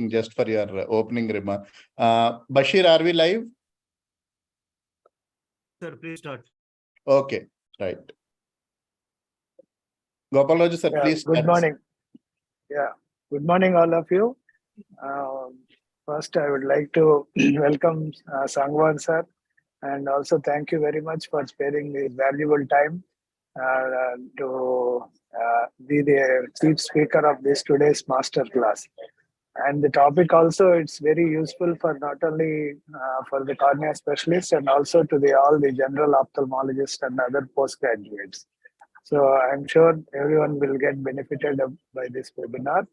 just for your opening remark. Bashir, are we live? Sir, please start. Okay, right. Gopalraju sir, please. Good morning. Yeah, good morning, all of you. First, I would like to welcome Sangwan sir, and also thank you very much for sparing the valuable time to be the chief speaker of this today's masterclass. And the topic also, it's very useful for not only for the cornea specialists and also to all the general ophthalmologists and other postgraduates. So I'm sure everyone will get benefited by this webinar.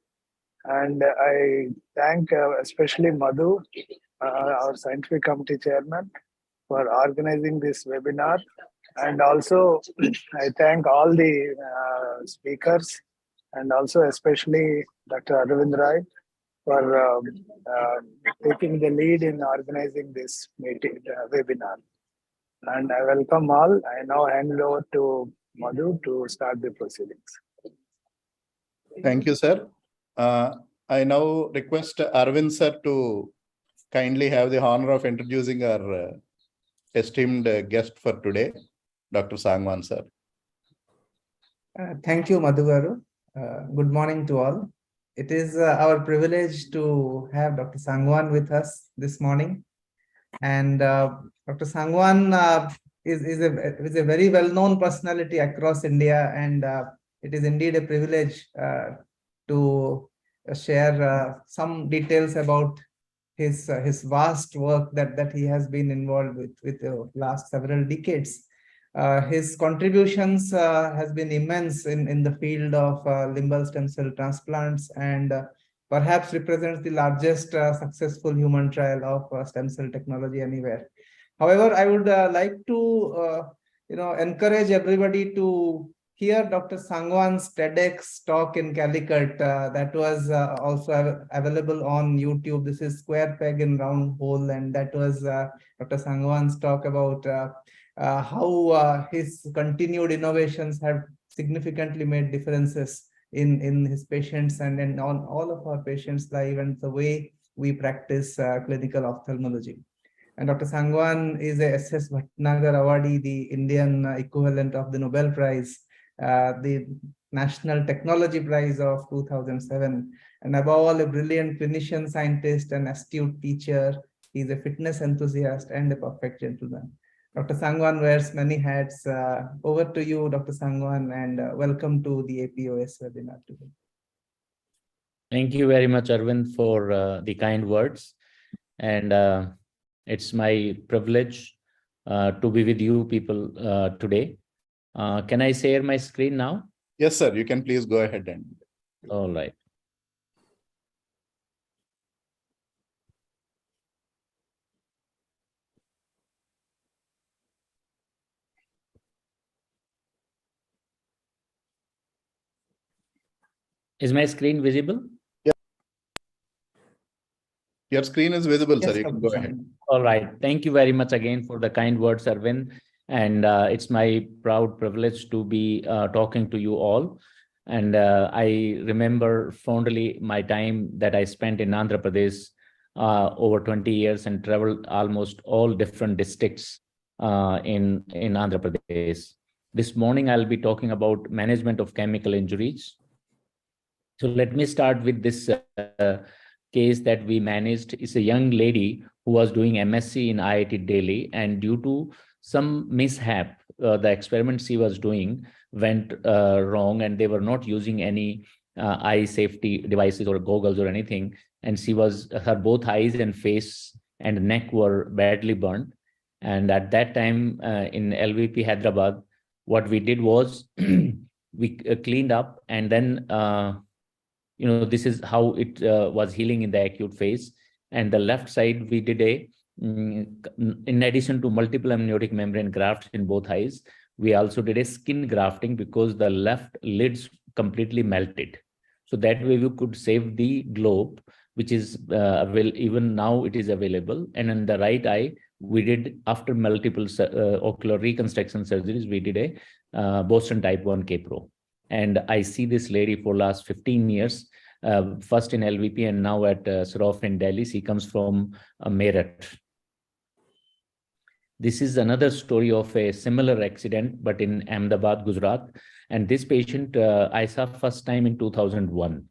And I thank especially Madhu, our scientific committee chairman, for organizing this webinar. And also I thank all the speakers and also especially Dr. Arvind Rai for taking the lead in organizing this meeting, webinar. And I welcome all. I now hand over to Madhu to start the proceedings. Thank you, sir. I now request Arvind sir to kindly have the honor of introducing our esteemed guest for today, Dr. Sangwan sir. Thank you, Madhu Garu. Good morning to all. It is our privilege to have Dr. Sangwan with us this morning. And Dr. Sangwan is a very well-known personality across India, and it is indeed a privilege to share some details about his vast work that he has been involved with the last several decades. His contributions has been immense in the field of limbal stem cell transplants, and perhaps represents the largest successful human trial of stem cell technology anywhere. However, I would like to encourage everybody to hear Dr. Sangwan's TEDx talk in Calicut. That was also available on YouTube. This is Square Peg in Round Hole, and that was Dr. Sangwan's talk about how his continued innovations have significantly made differences in his patients and in on all of our patients' life and the way we practice clinical ophthalmology. And Dr. Sangwan is a S.S. Bhatnagar awardee, the Indian equivalent of the Nobel Prize, the National Technology Prize of 2007, and above all, a brilliant clinician, scientist, and astute teacher. He's a fitness enthusiast and a perfect gentleman. Dr. Sangwan wears many hats. Over to you, Dr. Sangwan, and welcome to the APOS webinar today. Thank you very much, Arvind, for the kind words. And it's my privilege to be with you people today. Can I share my screen now? Yes, sir. You can please go ahead and. All right. Is my screen visible? Yeah. Your screen is visible, Yes, sir. You can go ahead. All right. Thank you very much again for the kind words, Arvind. And it's my proud privilege to be talking to you all. And I remember fondly my time that I spent in Andhra Pradesh over 20 years and traveled almost all different districts in Andhra Pradesh. This morning, I'll be talking about management of chemical injuries. So let me start with this case that we managed. It's a young lady who was doing MSc in IIT Delhi, and due to some mishap, the experiment she was doing went wrong, and they were not using any eye safety devices or goggles or anything. And her both eyes and face and neck were badly burned. And at that time in LVP Hyderabad, what we did was we cleaned up, and then this is how it was healing in the acute phase. And the left side, we did in addition to multiple amniotic membrane grafts in both eyes, we also did a skin grafting because the left lids completely melted. So that way we could save the globe, which is even now it is available. And in the right eye, we did, after multiple ocular reconstruction surgeries, we did a Boston type 1 K-Pro. And I see this lady for last 15 years. first in LVP and now at Sarof in Delhi. She comes from Meerut. This is another story of a similar accident, but in Ahmedabad, Gujarat. And this patient I saw first time in 2001.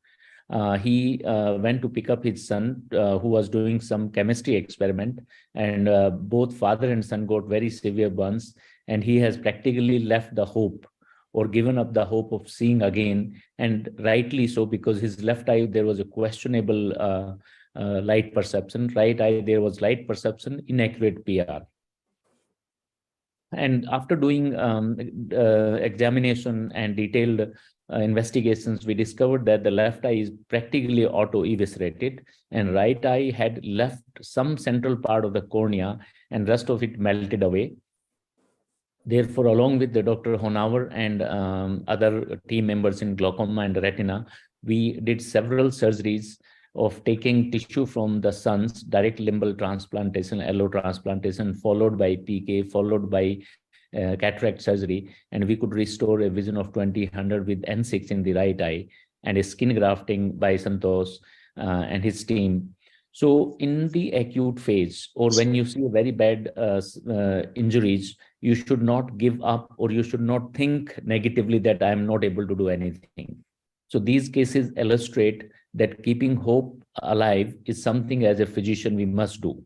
He went to pick up his son who was doing some chemistry experiment, and both father and son got very severe burns, and he has practically left the hope or given up the hope of seeing again, and rightly so, because his left eye, there was a questionable light perception, right eye, there was light perception, inaccurate PR. And after doing examination and detailed investigations, we discovered that the left eye is practically auto-eviscerated, and right eye had left some central part of the cornea and rest of it melted away. Therefore, along with the Dr. Honavar and other team members in glaucoma and retina, we did several surgeries of taking tissue from the sons, direct limbal transplantation, allotransplantation, followed by PK, followed by cataract surgery, and we could restore a vision of 20/100 with N6 in the right eye, and a skin grafting by Santosh and his team. So in the acute phase, or when you see very bad injuries, you should not give up, or you should not think negatively that I am not able to do anything. So these cases illustrate that keeping hope alive is something as a physician we must do.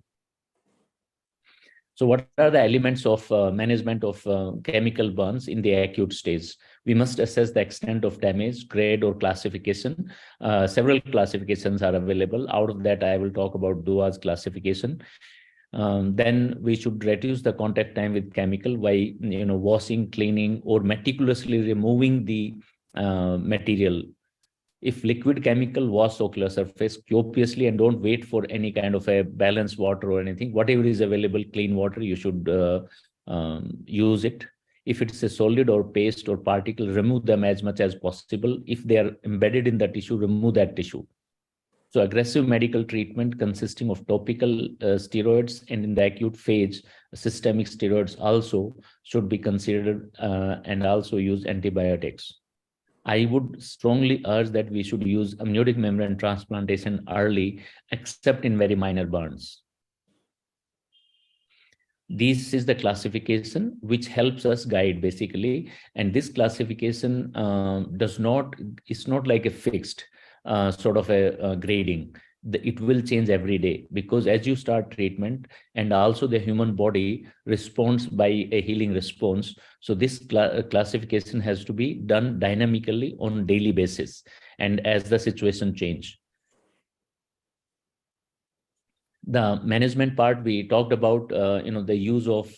So what are the elements of management of chemical burns in the acute stage? We must assess the extent of damage, grade, or classification. Several classifications are available. Out of that, I will talk about Dua's classification. Then we should reduce the contact time with chemical by washing, cleaning, or meticulously removing the material. If liquid chemical, wash ocular surface copiously and don't wait for any kind of a balanced water or anything. Whatever is available, clean water, you should use it. If it's a solid or paste or particle, remove them as much as possible. If they are embedded in the tissue, remove that tissue. So aggressive medical treatment consisting of topical steroids, and in the acute phase, systemic steroids also should be considered, and also use antibiotics. I would strongly urge that we should use amniotic membrane transplantation early, except in very minor burns. This is the classification which helps us guide basically, and this classification is not like a fixed sort of a grading. It will change every day, because as you start treatment, and also the human body responds by a healing response. So this classification has to be done dynamically on daily basis, and as the situation change. The management part, we talked about the use of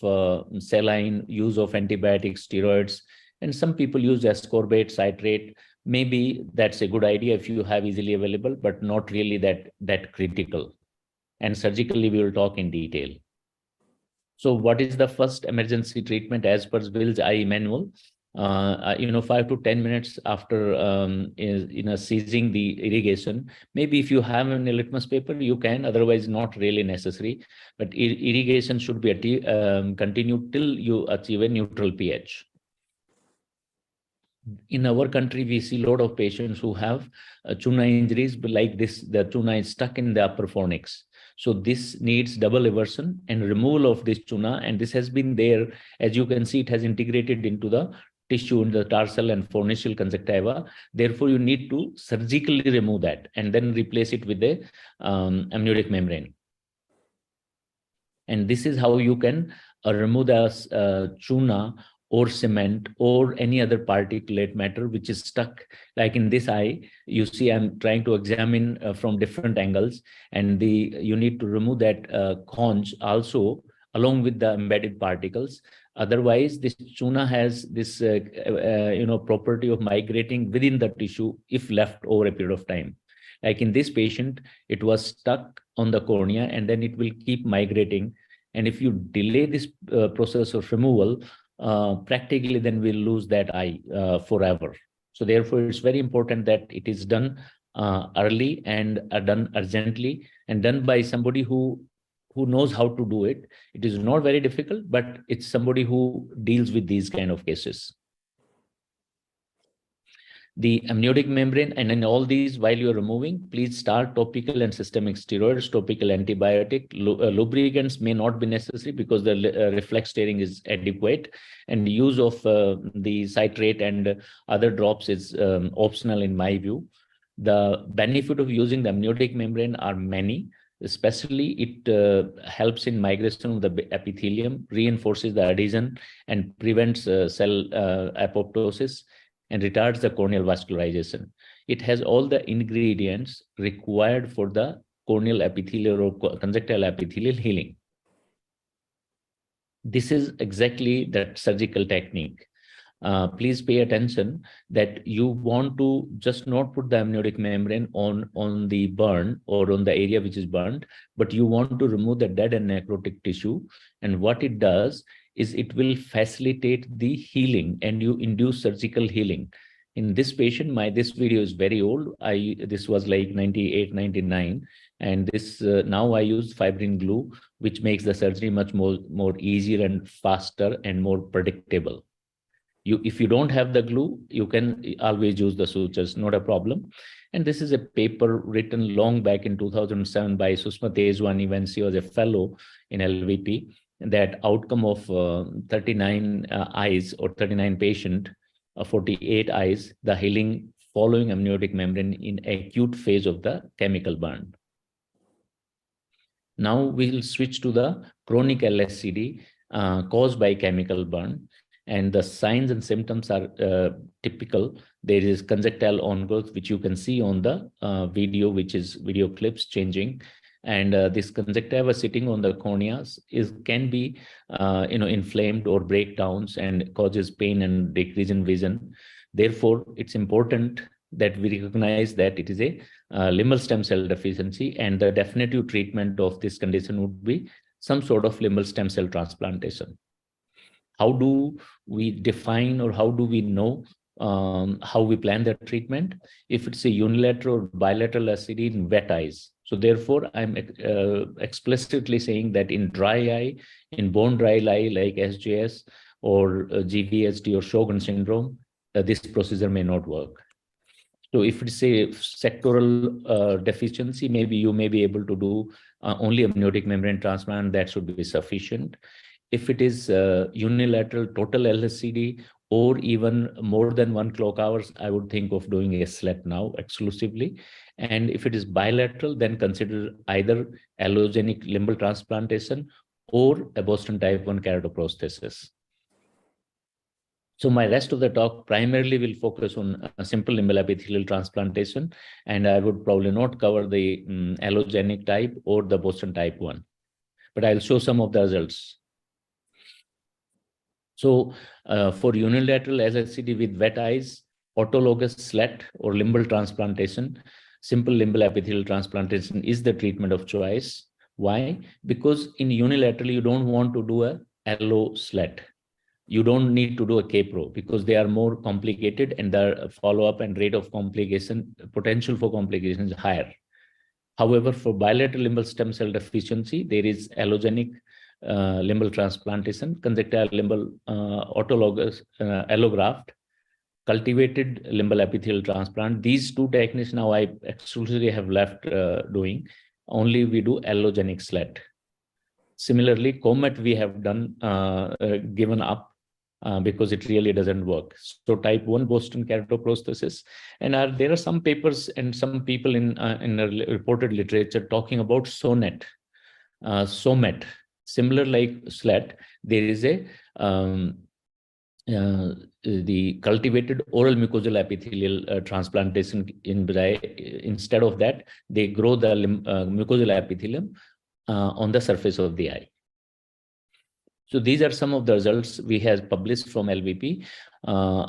saline, use of antibiotics, steroids, and some people use ascorbate, citrate. Maybe that's a good idea if you have easily available, but not really that critical. And surgically, we will talk in detail. So what is the first emergency treatment as per Will's eye manual? 5 to 10 minutes after ceasing the irrigation. Maybe if you have a litmus paper, you can, otherwise not really necessary. But irrigation should be continued till you achieve a neutral pH. In our country, we see a lot of patients who have tuna injuries, but like this, the tuna is stuck in the upper fornix. So this needs double eversion and removal of this tuna. And this has been there, as you can see, it has integrated into the tissue in the tarsal and fornicial conjunctiva. Therefore, you need to surgically remove that and then replace it with the amniotic membrane. And this is how you can remove the tuna or cement or any other particulate matter which is stuck. Like in this eye, you see I'm trying to examine from different angles, and you need to remove that conch also along with the embedded particles. Otherwise, this tuna has this property of migrating within the tissue if left over a period of time. Like in this patient, it was stuck on the cornea, and then it will keep migrating. And if you delay this process of removal, practically then we'll lose that eye forever. So therefore, it's very important that it is done early and done urgently, and done by somebody who knows how to do it. It is not very difficult, but it's somebody who deals with these kind of cases. The amniotic membrane, and in all these, while you're removing, please start topical and systemic steroids, topical antibiotic. Lubricants may not be necessary because the reflex steering is adequate, and the use of the citrate and other drops is optional in my view. The benefit of using the amniotic membrane are many. Especially, it helps in migration of the epithelium, reinforces the adhesion, and prevents cell apoptosis, and retards the corneal vascularization. It has all the ingredients required for the corneal epithelial or conjunctival epithelial healing. This is exactly that surgical technique. Please pay attention that you want to just not put the amniotic membrane on the burn or on the area which is burned, but you want to remove the dead and necrotic tissue. And what it does is it will facilitate the healing, and you induce surgical healing. In this patient, this video is very old. This was like 98, 99. And this now I use fibrin glue, which makes the surgery much more easier and faster and more predictable. If you don't have the glue, you can always use the sutures, not a problem. And this is a paper written long back in 2007 by Susma Tezwani when she was a fellow in LVP, that outcome of 39 eyes or 39 patient, 48 eyes, the healing following amniotic membrane in acute phase of the chemical burn. Now we'll switch to the chronic LSCD caused by chemical burn. And the signs and symptoms are typical. There is conjunctival on-growth, which you can see on the video, which is video clips changing. And this conjunctiva sitting on the corneas can be inflamed or breakdowns and causes pain and decrease in vision. Therefore, it's important that we recognize that it is a limbal stem cell deficiency, and the definitive treatment of this condition would be some sort of limbal stem cell transplantation. How do we define, or how do we know how we plan the treatment? If it's a unilateral or bilateral LSCD in wet eyes. So therefore, I'm explicitly saying that in dry eye, in bone dry eye like SJS or GVHD or Sjogren syndrome, this procedure may not work. So if it's a sectoral deficiency, maybe you may be able to do only amniotic membrane transplant. That should be sufficient. If it is unilateral total LSCD or even more than 1 clock hours, I would think of doing a slit now exclusively. And if it is bilateral, then consider either allogenic limbal transplantation or a Boston type 1 keratoprosthesis. So my rest of the talk primarily will focus on a simple limbal epithelial transplantation, and I would probably not cover the allogenic type or the Boston type 1, but I'll show some of the results. So for unilateral LSCD with wet eyes, autologous slit or limbal transplantation, simple limbal epithelial transplantation is the treatment of choice. Why? Because in unilateral, you don't want to do a allo slit. You don't need to do a K-Pro because they are more complicated, and the follow-up and rate of complication, potential for complications is higher. However, for bilateral limbal stem cell deficiency, there is allogenic limbal transplantation, conjunctival limbal autologous allograft, cultivated limbal epithelial transplant. These two techniques now I exclusively have left doing. Only we do allogenic slit. Similarly, Comet we have done given up because it really doesn't work. So type 1 Boston keratoprosthesis, and there are some papers and some people in the reported literature talking about SONET, SOMET. Similar like slit, there is a the cultivated oral mucosal epithelial transplantation instead of that, they grow the mucosal epithelium on the surface of the eye. So these are some of the results we have published from LVP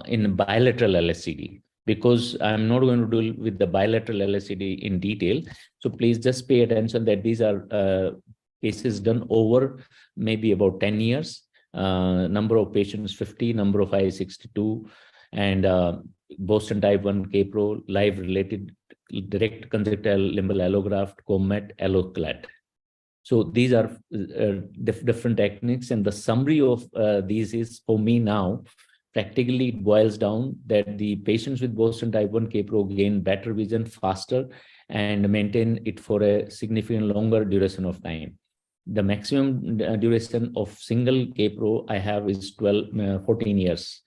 in bilateral LSCD, because I'm not going to deal with the bilateral LSCD in detail. So please just pay attention that these are cases done over maybe about 10 years. Number of patients 50, number of eyes 62, and Boston type 1 K-Pro, live related direct conjunctival limbal allograft, Comet, alloclat. So these are different techniques, and the summary of these is, for me now, Practically, it boils down that the patients with Boston type 1 K-Pro gain better vision faster and maintain it for a significant longer duration of time. The maximum duration of single K-Pro I have is 14 years.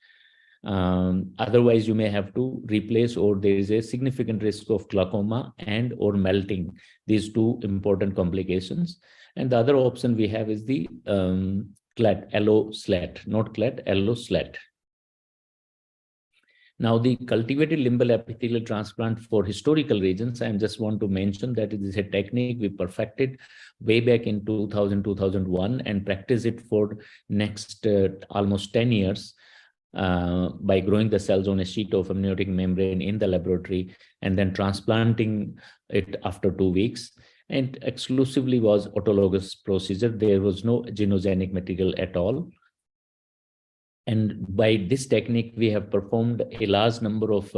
Otherwise, you may have to replace, or there is a significant risk of glaucoma and or melting, these two important complications. And the other option we have is the CLAT, LO SLAT, not CLAT, LO SLAT. Now, the cultivated limbal epithelial transplant for historical regions, I just want to mention that it is a technique we perfected way back in 2000, 2001 and practice it for next almost 10 years by growing the cells on a sheet of amniotic membrane in the laboratory and then transplanting it after 2 weeks. And exclusively was autologous procedure. There was no genogenic material at all. And by this technique, we have performed a large number of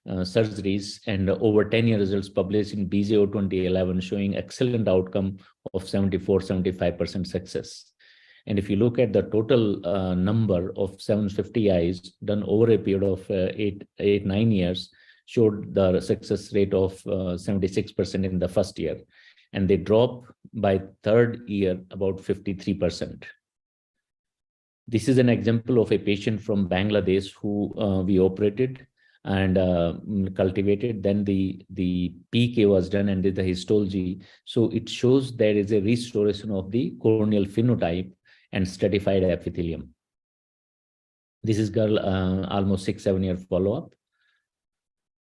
surgeries and over 10-year results published in BJO 2011 showing excellent outcome of 74-75% success. And if you look at the total number of 750 eyes done over a period of 9 years, showed the success rate of 76% in the first year. And they drop by third year about 53%. This is an example of a patient from Bangladesh who we operated and cultivated. Then the PK was done and did the histology. So it shows there is a restoration of the corneal phenotype and stratified epithelium. This is girl almost 6-7 year follow-up.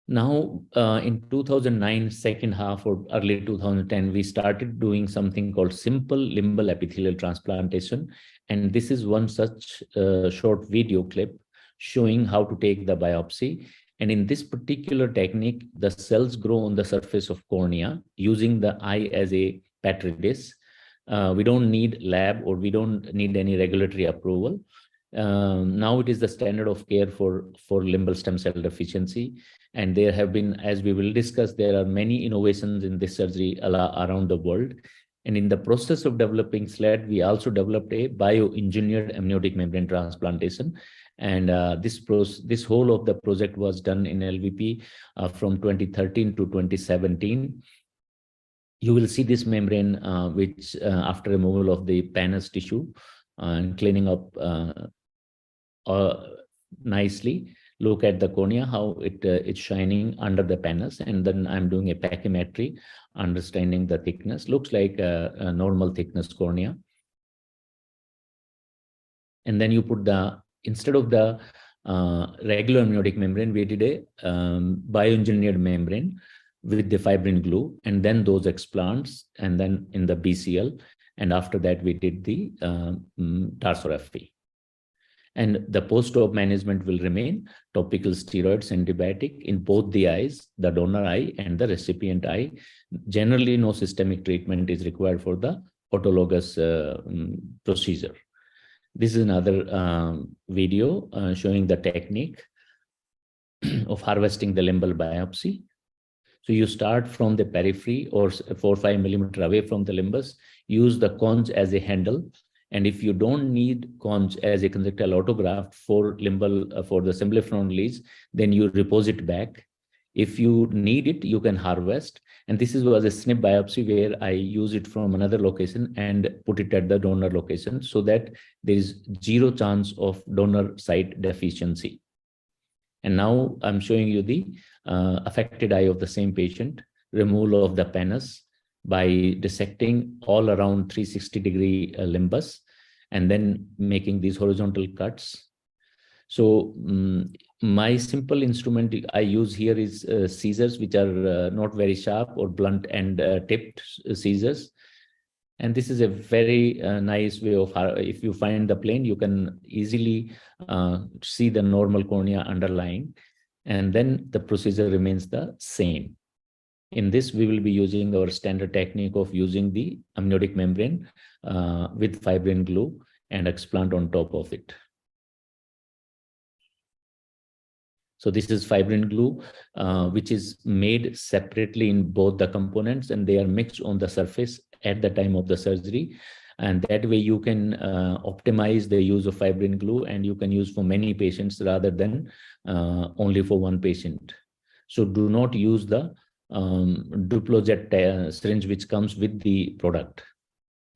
Now, in 2009, second half or early 2010, we started doing something called simple limbal epithelial transplantation. And this is one such short video clip showing how to take the biopsy. And in this particular technique, the cells grow on the surface of cornea using the eye as a petri dish. We don't need lab or we don't need any regulatory approval. Now it is the standard of care for limbal stem cell deficiency. And there have been, as we will discuss, there are many innovations in this surgery around the world. And in the process of developing SLAT, we also developed a bioengineered amniotic membrane transplantation. And this whole of the project was done in LVP from 2013 to 2017. You will see this membrane, which after removal of the pannus tissue and cleaning up nicely, look at the cornea, how it's shining under the pannus. And then I'm doing a pachymetry, understanding the thickness. Looks like a normal thickness cornea. And then you put instead of the regular amniotic membrane, we did a bioengineered membrane with the fibrin glue, and then those explants, and then in the BCL. And after that, we did the tarsorrhaphy. And the post-op management will remain topical steroids, antibiotic in both the eyes, the donor eye and the recipient eye. Generally, no systemic treatment is required for the autologous procedure. This is another video showing the technique of harvesting the limbal biopsy. So you start from the periphery or 4 or 5 millimeters away from the limbus, use the conch as a handle. And if you don't need conch as a conjunctival autograft for limbal, for the semblifron leads, then you repose it back. If you need it, you can harvest. And this was a snip biopsy where I use it from another location and put it at the donor location so that there is 0 chance of donor site deficiency. And now I'm showing you the affected eye of the same patient, removal of the pannus by dissecting all around 360-degree limbus and then making these horizontal cuts. So my simple instrument I use here is scissors, which are not very sharp or blunt and tipped scissors. And this is a very nice way of, if you find the plane, you can easily see the normal cornea underlying. And then the procedure remains the same. In this, we will be using our standard technique of using the amniotic membrane with fibrin glue and explant on top of it. So this is fibrin glue, which is made separately in both the components, and they are mixed on the surface at the time of the surgery. And that way you can optimize the use of fibrin glue, and you can use for many patients rather than only for one patient. So do not use the Duplojet syringe which comes with the product.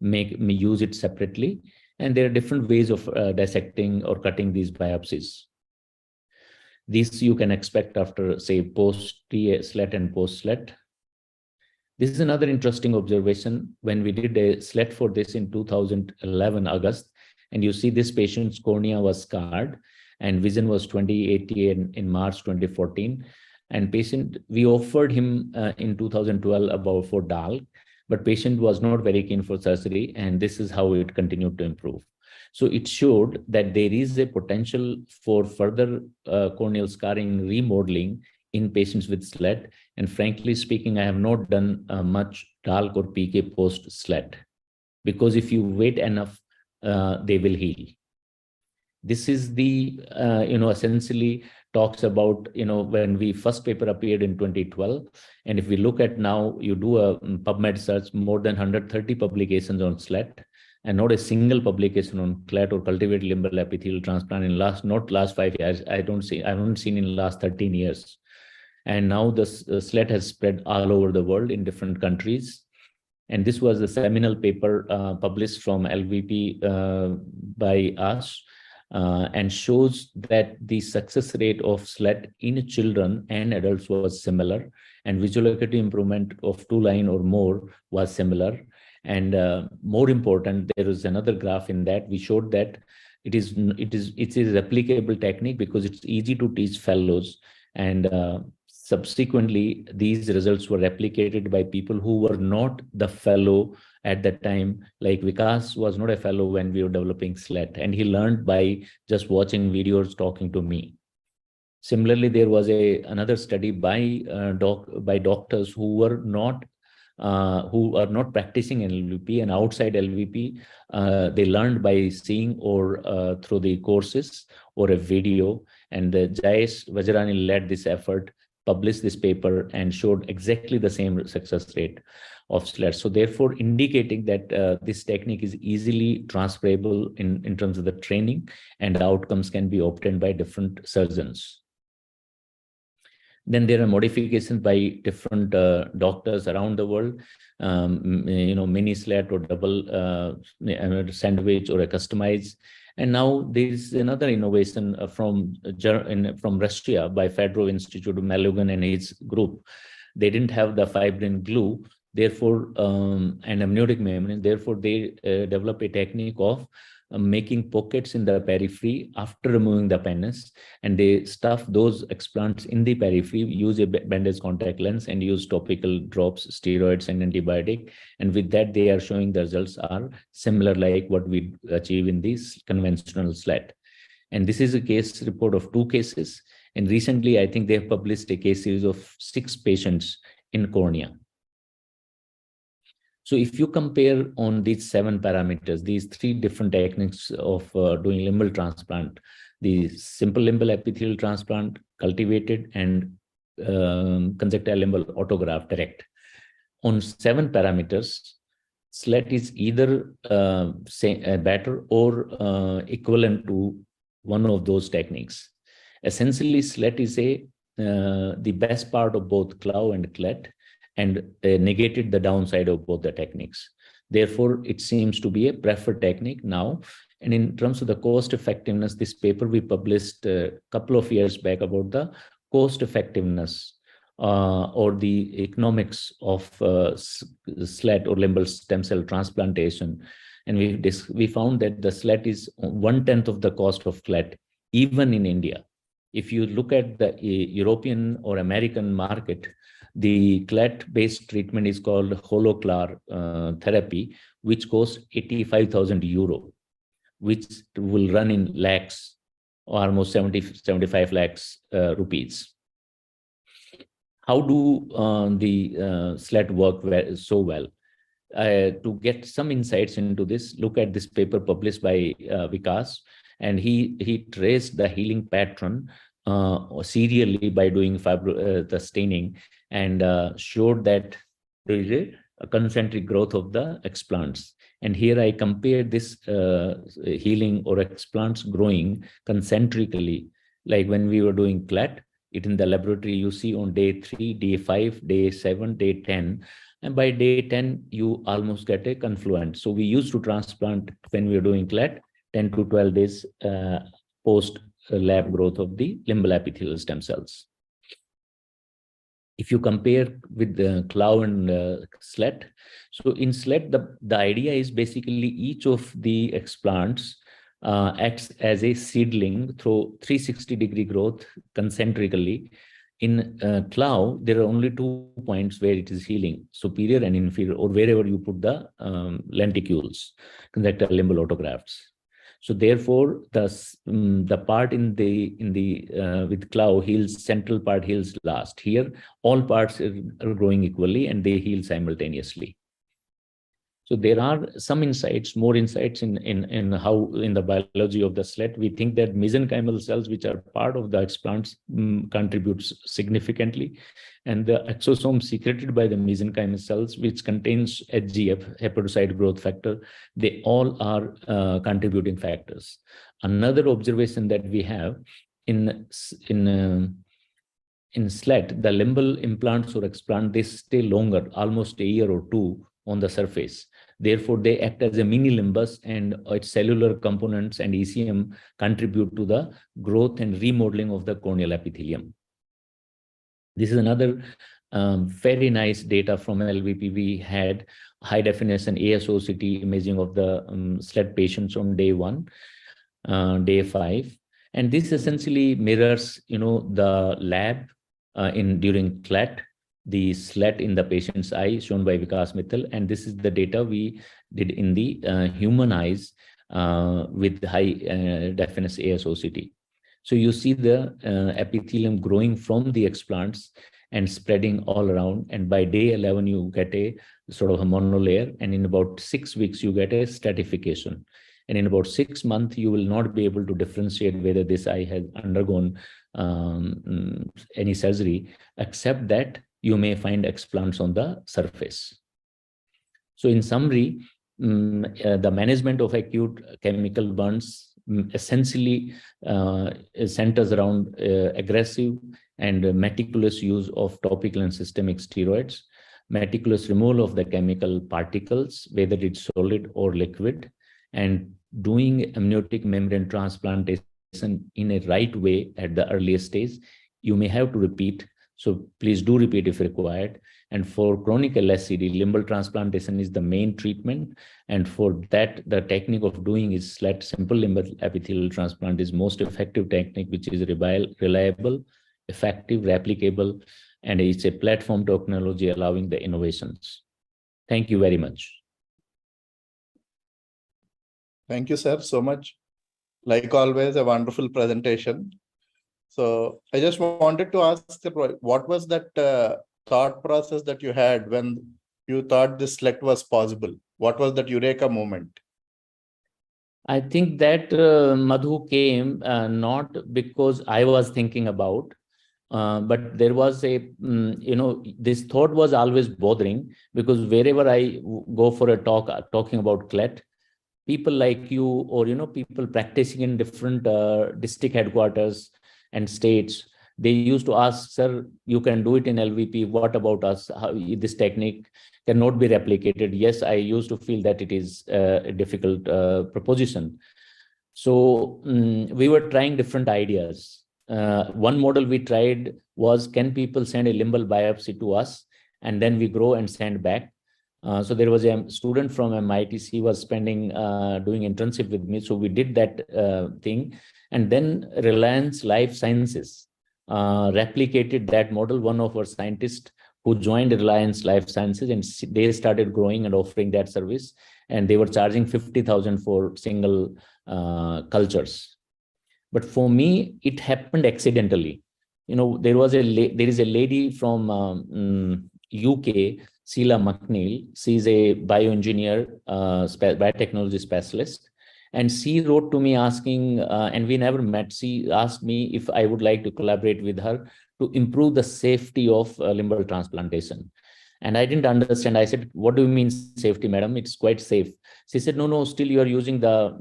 Use it separately. And there are different ways of dissecting or cutting these biopsies. This you can expect after, say, post-slet and post-slet. This is another interesting observation. When we did a slet for this in 2011 August, and you see this patient's cornea was scarred and vision was 20/80 in March 2014. And patient, we offered him in 2012 about for DAL, but patient was not very keen for surgery, and this is how it continued to improve. So it showed that there is a potential for further corneal scarring remodeling in patients with SLET. And frankly speaking, I have not done much DALC or PK post-SLET, because if you wait enough, they will heal. This is the, essentially talks about, when we first paper appeared in 2012. And if we look at now, you do a PubMed search, more than 130 publications on SLET, and not a single publication on CLET or cultivated limbal epithelial transplant in last 5 years. I haven't seen in the last 13 years. And now the SLET has spread all over the world in different countries. And this was a seminal paper published from LVP by us, and shows that the success rate of SLET in children and adults was similar, and visual acuity improvement of 2 line or more was similar. And more important, there is another graph in that we showed that it is a replicable technique because it's easy to teach fellows. And subsequently, these results were replicated by people who were not the fellow at that time. Like Vikas was not a fellow when we were developing SLET, and he learned by just watching videos, talking to me. Similarly, there was another study by doctors who are not practicing LVP, and outside LVP, they learned by seeing or through the courses or a video. And Jayesh Vajrani led this effort, published this paper, and showed exactly the same success rate of SLET. So therefore, indicating that this technique is easily transferable in terms of the training, and the outcomes can be obtained by different surgeons. Then there are modifications by different doctors around the world, mini SLET or double sandwich or a customized. And now there is another innovation from Russia by Fedorov Institute of Malugan and his group. They didn't have the fibrin glue, therefore, and amniotic membrane. Therefore, they developed a technique of making pockets in the periphery after removing the penis, and they stuff those explants in the periphery, use a bandage contact lens, and use topical drops, steroids, and antibiotic. And with that, they are showing the results are similar like what we achieve in this conventional SLET. And this is a case report of 2 cases. And recently, I think they have published a case series of 6 patients in cornea. So if you compare on these 7 parameters, these 3 different techniques of doing limbal transplant, the simple limbal epithelial transplant, cultivated, and conjunctival limbal autograft direct. On 7 parameters, SLET is either better or equivalent to one of those techniques. Essentially, SLET is the best part of both CLAW and CLET, and negated the downside of both the techniques. Therefore, it seems to be a preferred technique now. And in terms of the cost effectiveness, this paper we published a couple of years back about the cost effectiveness or the economics of SLET or limbal stem cell transplantation. And we found that the SLET is 1/10 of the cost of CLET, even in India. If you look at the European or American market, the CLET-based treatment is called holoclar therapy, which costs 85,000 euro, which will run in lakhs, almost 75 lakhs rupees. How do the SLET work so well? To get some insights into this, look at this paper published by Vikas, and he traced the healing pattern serially by doing the staining, and showed that there is concentric growth of the explants. And here I compare this healing or explants growing concentrically, like when we were doing CLAT, it in the laboratory, you see on day 3, day 5, day 7, day 10. And by day 10, you almost get a confluent. So we used to transplant when we were doing CLAT, 10 to 12 days post lab growth of the limbal epithelial stem cells. If you compare with the CLAW and SLET, so in SLET, the idea is basically each of the explants acts as a seedling through 360-degree growth concentrically. In CLAW, there are only 2 points where it is healing, superior and inferior, or wherever you put the lenticules, conjunctival limbal autografts. So therefore, the part in the with CLAW heals, central part heals last. Here, all parts are growing equally and they heal simultaneously. So there are some insights, more insights in how in the biology of the SLET. We think that mesenchymal cells, which are part of the explants, contributes significantly. And the exosome secreted by the mesenchymal cells, which contains HGF, hepatocyte growth factor, they all are contributing factors. Another observation that we have in SLET, the limbal implants or explant, they stay longer, almost a year or two on the surface. Therefore, they act as a mini limbus, and its cellular components and ECM contribute to the growth and remodeling of the corneal epithelium. This is another very nice data from LVP. We had high definition ASOCT imaging of the SLET patients on day 1, day 5. And this essentially mirrors, the lab during CLAT, the SLET in the patient's eye shown by Vikas Mittal. And this is the data we did in the human eyes with high definition ASOCT. So you see the epithelium growing from the explants and spreading all around. And by day 11, you get a sort of a monolayer. And in about 6 weeks, you get a stratification. And in about 6 months, you will not be able to differentiate whether this eye has undergone any surgery, except that you may find explants on the surface. So in summary, the management of acute chemical burns essentially centers around aggressive and meticulous use of topical and systemic steroids, meticulous removal of the chemical particles, whether it's solid or liquid, and doing amniotic membrane transplantation in a right way at the earliest stage. You may have to repeat, so please do repeat if required. And for chronic LSCD, limbal transplantation is the main treatment. And for that, the technique of doing is SLET, simple limbal epithelial transplant, is most effective technique, which is reliable, effective, replicable, and it's a platform technology allowing the innovations. Thank you very much. Thank you, sir, so much. Like always, a wonderful presentation. So I just wanted to ask, what was that thought process that you had when you thought this SLET was possible? What was that eureka moment? I think that Madhu came not because I was thinking about, but there was a, this thought was always bothering, because wherever I go for a talk, talking about CLET, people like you or, people practicing in different district headquarters and states, they used to ask, sir, you can do it in LVP. What about us? How, this technique cannot be replicated. Yes, I used to feel that it is a difficult proposition. So we were trying different ideas. One model we tried was, can people send a limbal biopsy to us and then we grow and send back? So there was a student from MIT, he was spending, doing internship with me. So we did that thing. And then Reliance Life Sciences replicated that model. One of our scientists who joined Reliance Life Sciences, and they started growing and offering that service. And they were charging 50,000 for single cultures. But for me, it happened accidentally. There is a lady from UK, Sheila McNeil. She's a bioengineer, biotechnology specialist. And she wrote to me asking, and we never met, she asked me if I would like to collaborate with her to improve the safety of limbal transplantation. And I didn't understand. I said, what do you mean safety, madam? It's quite safe. She said, no, still you are using the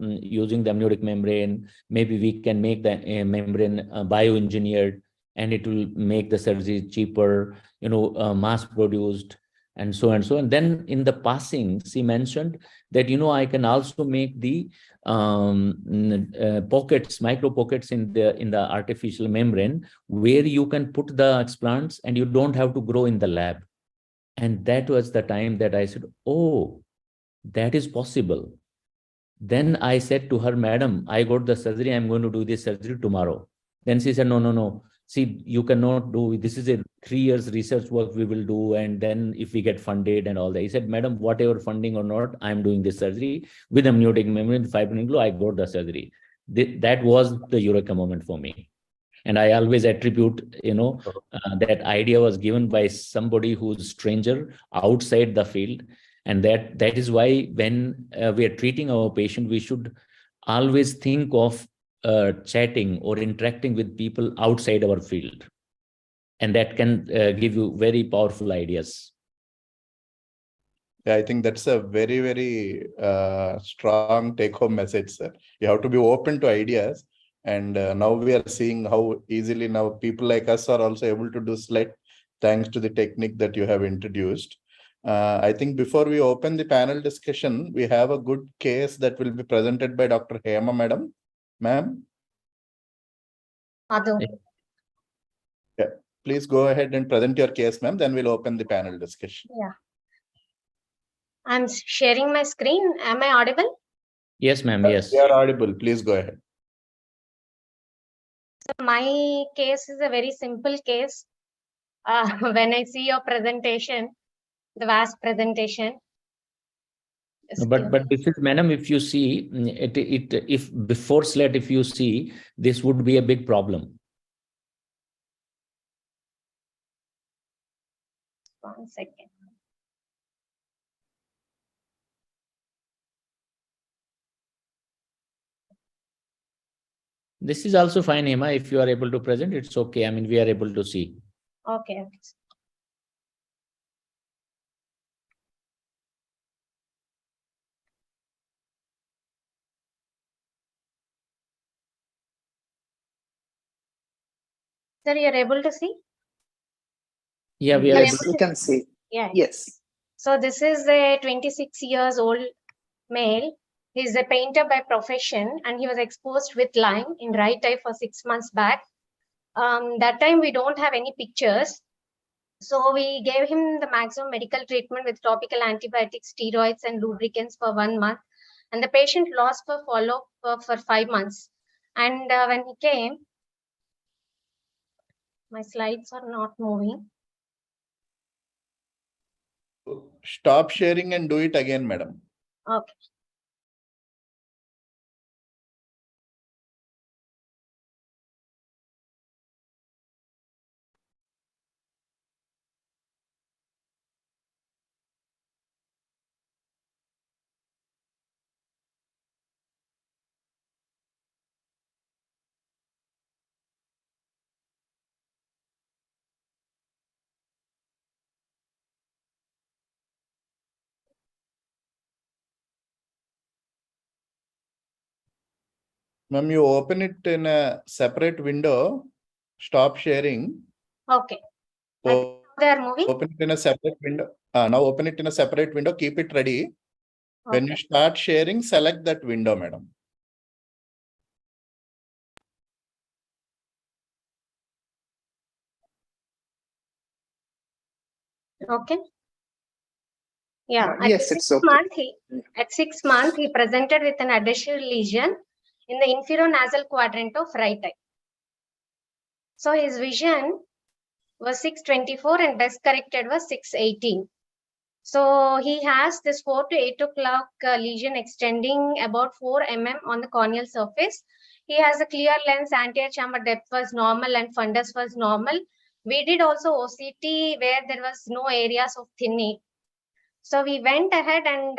amniotic membrane. Maybe we can make the membrane bioengineered, and it will make the surgery cheaper, mass produced, and so and so. And then in the passing, she mentioned that, I can also make the pockets, micro pockets in the artificial membrane, where you can put the explants and you don't have to grow in the lab. And that was the time that I said, oh, that is possible. Then I said to her, madam, I got the surgery. I'm going to do this surgery tomorrow. Then she said, no. See, you cannot do, this is a 3 years research work we will do. And then if we get funded and all that. He said, madam, whatever funding or not, I'm doing this surgery with amniotic membrane, fibrin glue. I got the surgery. That was the eureka moment for me. And I always attribute, that idea was given by somebody who's stranger outside the field. And that is why when we are treating our patient, we should always think of chatting or interacting with people outside our field. And that can give you very powerful ideas. Yeah, I think that's a very, very strong take-home message, sir. You have to be open to ideas. And now we are seeing how easily now people like us are also able to do SLED, thanks to the technique that you have introduced. I think before we open the panel discussion, we have a good case that will be presented by Dr. Hema, madam. Ma'am? Yeah, please go ahead and present your case, ma'am. Then we'll open the panel discussion. Yeah. I'm sharing my screen. Am I audible? Yes, ma'am. Yes. You are audible. Please go ahead. So my case is a very simple case. When I see your presentation, the vast presentation. But this is, madam, if you see if before SLED, if you see, this would be a big problem. 1 second. This is also fine, Hema. If you are able to present, it's okay. I mean, we are able to see. Okay. Sir, you're able to see? Yeah, we are able Yes, to. you can see. Yeah. Yes. So this is a 26 years old male. He's a painter by profession, and he was exposed with Lyme in right eye for 6 months back. That time we don't have any pictures. So we gave him the maximum medical treatment with topical antibiotics, steroids, and lubricants for 1 month. And the patient lost for follow-up for 5 months. And when he came, my slides are not moving. Stop sharing and do it again, madam. Okay. Ma'am, you open it in a separate window. Stop sharing. Okay. I think they are moving. Open it in a separate window. Now open it in a separate window. Keep it ready. When you Okay. start sharing, select that window, madam. Okay. Yeah. Yes, it's okay. At 6 months, he presented with an additional lesion in the infero-nasal quadrant of right eye. So his vision was 624 and best corrected was 618. So he has this 4 to 8 o'clock lesion extending about 4 mm on the corneal surface. He has a clear lens, anterior chamber depth was normal and fundus was normal. We did also OCT where there was no areas of thinning. So we went ahead and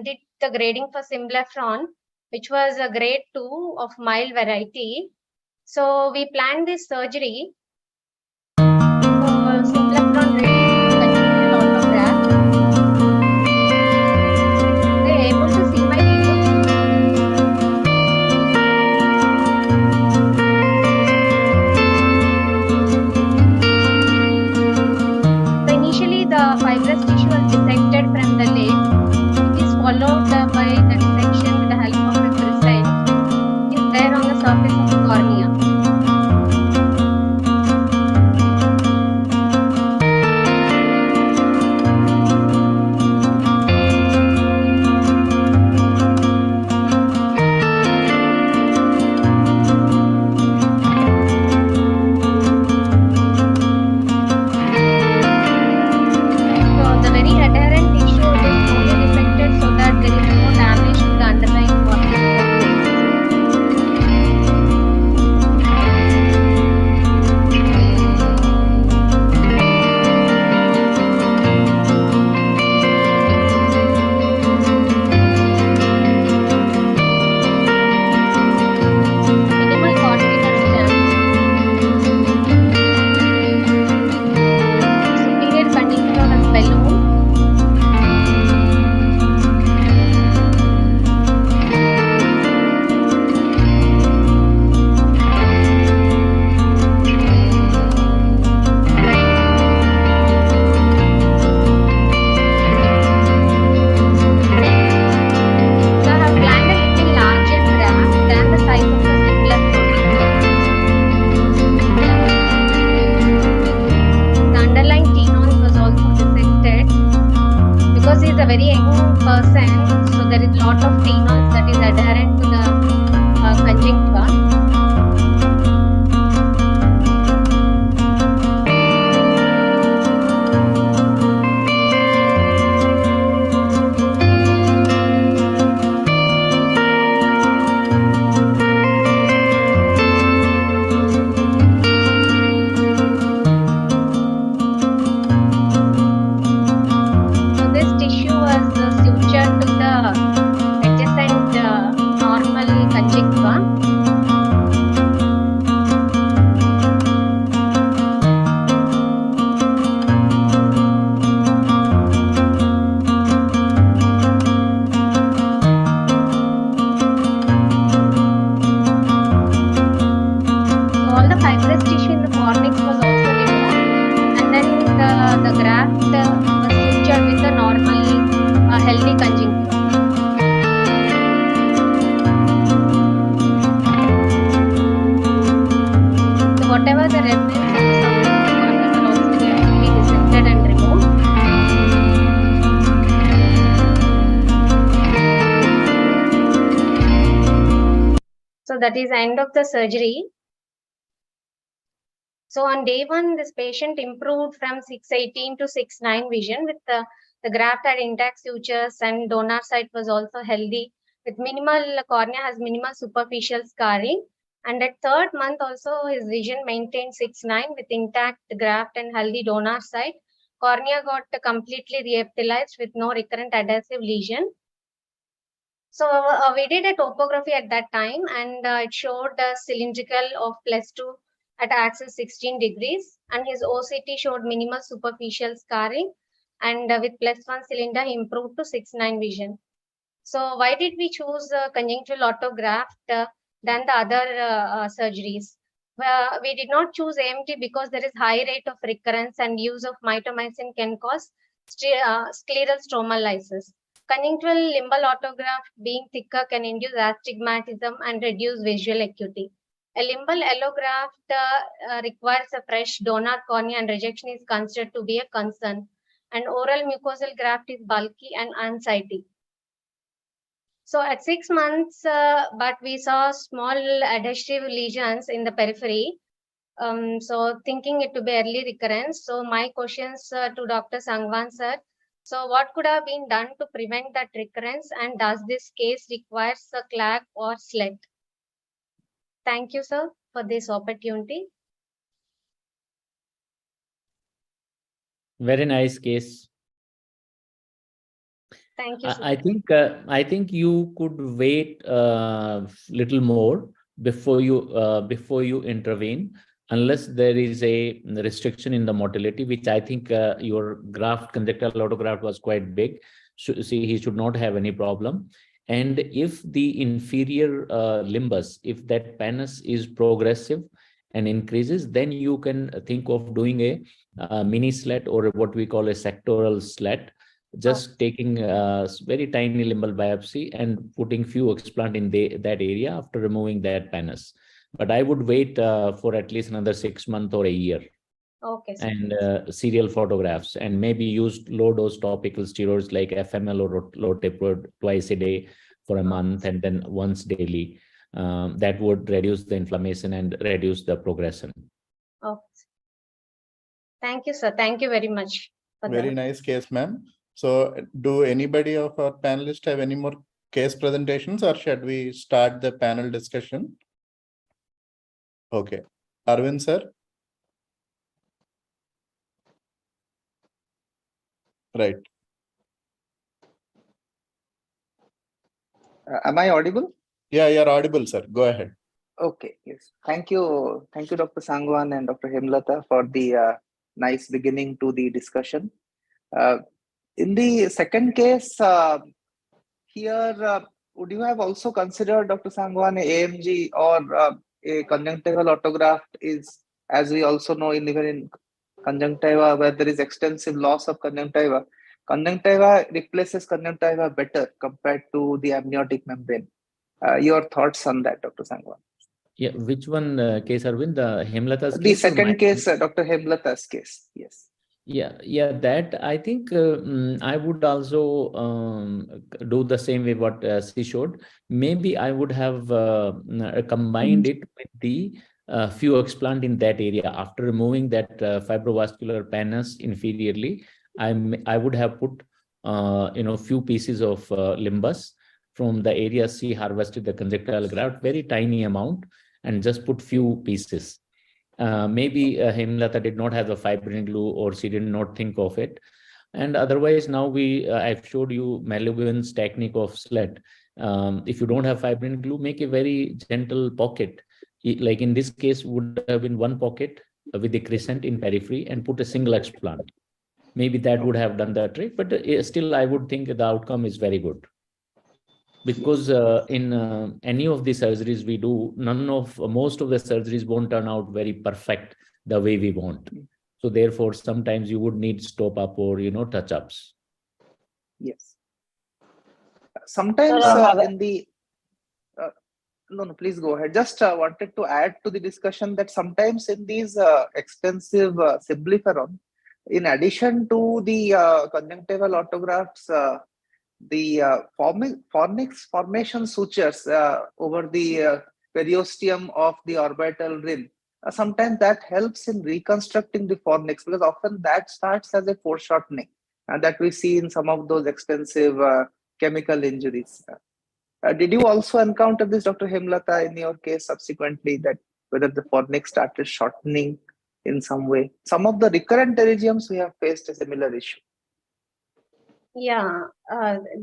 did the grading for Simplefron, which was a grade 2 of mild variety. So we planned this surgery. So Simplefron young person, so there is a lot of phenols that is adherent to the conjunctiva. So this tissue was sutured to the adjacent normal conjunctiva. So all the fibrous tissue in the fornix was also removed, and then the graft was sutured with the normal healthy conjunctiva. So whatever the remnants of the surface of the cornea were also carefully dissected and removed. So that is the end of the surgery. So on day 1, this patient improved from 618 to 69 vision with the graft had intact sutures and donor site was also healthy with minimal cornea has minimal superficial scarring. And at 3rd month also his vision maintained 6:9 with intact graft and healthy donor site. Cornea got completely reepithelialized with no recurrent adhesive lesion. So we did a topography at that time, and it showed a cylindrical of +2 at axis 16 degrees, and his OCT showed minimal superficial scarring, and with +1 cylinder he improved to 6:9 vision. So why did we choose conjunctival autograft than the other surgeries? We did not choose AMT because there is high rate of recurrence and use of mitomycin can cause scleral stromal lysis. Conjunctival limbal autograft being thicker can induce astigmatism and reduce visual acuity. A limbal allograft requires a fresh donor cornea and rejection is considered to be a concern. And oral mucosal graft is bulky and unsightly. So at 6 months, but we saw small adhesive lesions in the periphery. So thinking it to be early recurrence. So my questions to Dr. Sangwan sir. So what could have been done to prevent that recurrence, and does this case requires a clap or slit? Thank you, sir, for this opportunity. Very nice case. Thank you, sir. I think you could wait little more before you intervene, unless there is a restriction in the motility, which I think your graft conjunctival autograft was quite big. See, he should not have any problem. And if the inferior limbus, if that pannus is progressive and increases, then you can think of doing a mini slat or what we call a sectoral slat, just taking very tiny limbal biopsy and putting few explant in that area after removing that pannus. But I would wait for at least another 6 months or a year. Okay, sir. And serial photographs, and maybe use low dose topical steroids like FML or lotepro twice a day for a month, and then once daily. That would reduce the inflammation and reduce the progression. Okay. Thank you, sir. Thank you very much. For Very that. nice case, ma'am. So do anybody of our panelists have any more case presentations, or should we start the panel discussion? Okay. Arvind sir. Right. Am I audible? Yeah, you're audible, sir. Go ahead. Okay, yes. Thank you, Dr. Sangwan and Dr. Hemlata for the nice beginning to the discussion. In the second case, here, would you have also considered, Dr. Sangwan, AMG or a conjunctival autograft is, as we also know, even in conjunctiva, where there is extensive loss of conjunctiva replaces conjunctiva better compared to the amniotic membrane. Your thoughts on that, Dr. Sangwan? Yeah, which one case, Arvind? The Hemlata's The case? second case, Dr. Hemlata's case, yes. Yeah, that I think I would also do the same way what she showed. Maybe I would have combined it with the few explant in that area. After removing that fibrovascular pannus inferiorly, I would have put few pieces of limbus from the area she harvested the conjunctival graft, very tiny amount, and just put few pieces. Maybe Hemlata did not have the fibrin glue, or she did not think of it. And otherwise, now I've showed you Malubin's technique of slit. If you don't have fibrin glue, make a very gentle pocket. Like in this case, would have been one pocket with the crescent in periphery and put a single explant. Maybe that would have done the trick, but still, I would think the outcome is very good. Because in any of the surgeries we do, most of the surgeries won't turn out very perfect the way we want. So therefore, sometimes you would need stop up or touch ups. Yes. Sometimes in the no, please go ahead. Just wanted to add to the discussion that sometimes in these expensive symblepharon, in addition to the conjunctival autografts, the fornix formation sutures over the periosteum of the orbital rim, sometimes that helps in reconstructing the fornix, because often that starts as a foreshortening, and that we see in some of those expensive chemical injuries. Did you also encounter this, Dr. Hemlata, in your case subsequently, that whether the fornix started shortening in some way? Some of the recurrent pterygiums we have faced a similar issue. Yeah,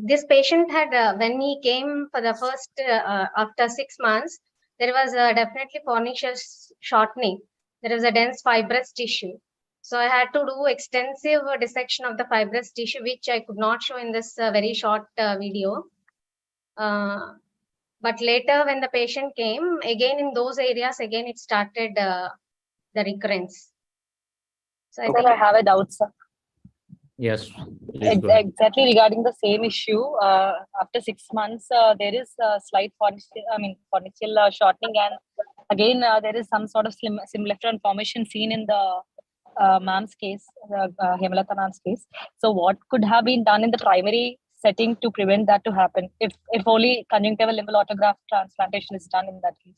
this patient had, when he came for the first, after 6 months, there was definitely fornix shortening. There was a dense fibrous tissue. So I had to do extensive dissection of the fibrous tissue, which I could not show in this very short video. But later when the patient came, again in those areas, again it started the recurrence. So I have a doubt, sir. Yes, please go ahead. Exactly regarding the same issue. After 6 months, there is a slight fornicial shortening, and again there is some sort of symblepharon formation seen in the ma'am's case, Hemalata ma'am's case. So what could have been done in the primary setting to prevent that to happen, if only conjunctival limbal autograft transplantation is done in that case?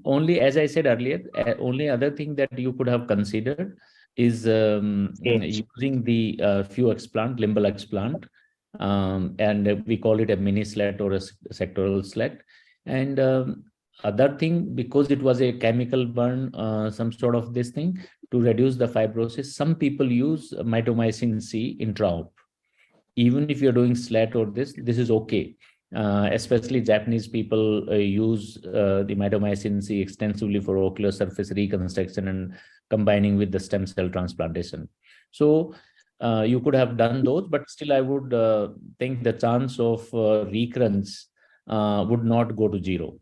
Only, as I said earlier, only other thing that you could have considered is using the few explant, limbal explant, and we call it a mini slat or a sectoral slat. And other thing, because it was a chemical burn, some sort of this thing, to reduce the fibrosis, some people use mitomycin C intraop. Even if you're doing slat or this is okay. Especially Japanese people use the mitomycin C extensively for ocular surface reconstruction and combining with the stem cell transplantation. So you could have done those, but still I would think the chance of recurrence would not go to zero.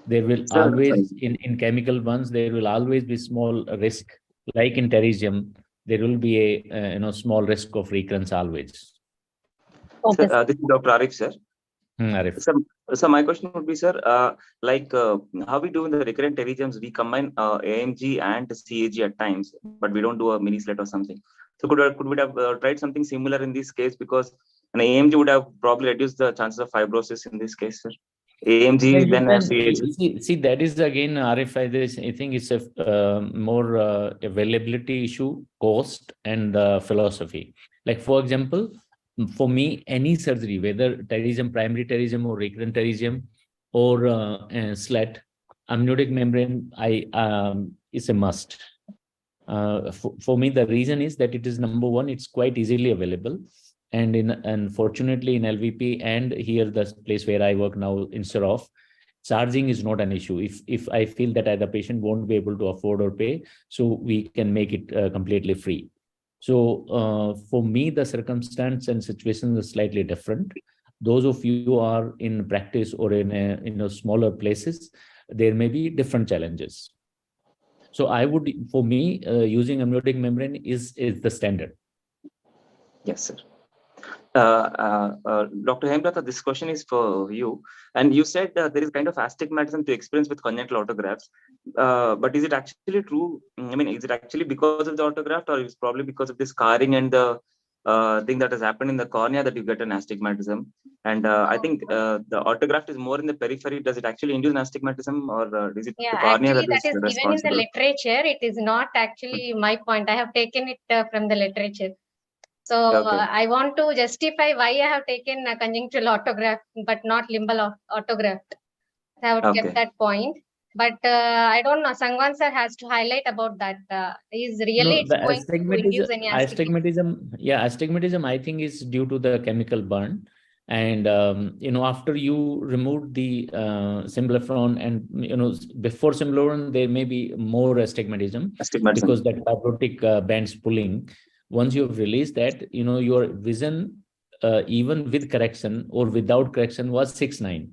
There will always, in chemical burns, there will always be small risk. Like in pterygium, there will be a small risk of recurrence always. Okay. Sir, this is Dr. Arif, sir. So my question would be, sir, how we do in the recurrent pterygiums, we combine AMG and CAG at times, but we don't do a mini slit or something. So could we have tried something similar in this case? Because an AMG would have probably reduced the chances of fibrosis in this case, sir. AMG, then CAG. See, that is again, Arif, I think it's a more availability issue, cost, and philosophy. Like, for example, for me, any surgery, whether pterygium, primary pterygium, or recurrent pterygium, or slat, amniotic membrane is a must. For me, the reason is that it is, number one, it's quite easily available. And unfortunately, in LVP and here, the place where I work now in Sarof, charging is not an issue. If I feel that the patient won't be able to afford or pay, so we can make it completely free. So for me, the circumstance and situation is slightly different. Those of you who are in practice or in smaller places, there may be different challenges. So I would, for me, using amniotic membrane is the standard. Yes, sir. Dr. Hemlata, this question is for you. And you said there is kind of astigmatism to experience with congenital autographs. But is it actually true? I mean, is it actually because of the autograft, or is it probably because of the scarring and the thing that has happened in the cornea that you get an astigmatism? And I think the autograft is more in the periphery. Does it actually induce an astigmatism, or is it Yeah, the cornea actually, that that is is given in the responsible? literature. It is not actually my point. I have taken it from the literature. So Okay. I want to justify why I have taken a conjunctival autograft, but not limbal autograft. I have Okay. kept that point. But I don't know. Sangwan sir has to highlight about that. Is really No, it's the going to induce any astigmatism? Astigmatism, I think, is due to the chemical burn. And, after you remove the symblepharon and, before symblepharon, there may be more astigmatism Astigmatism. because that fibrotic band's pulling. Once you have released that, your vision, even with correction or without correction, was 6/9.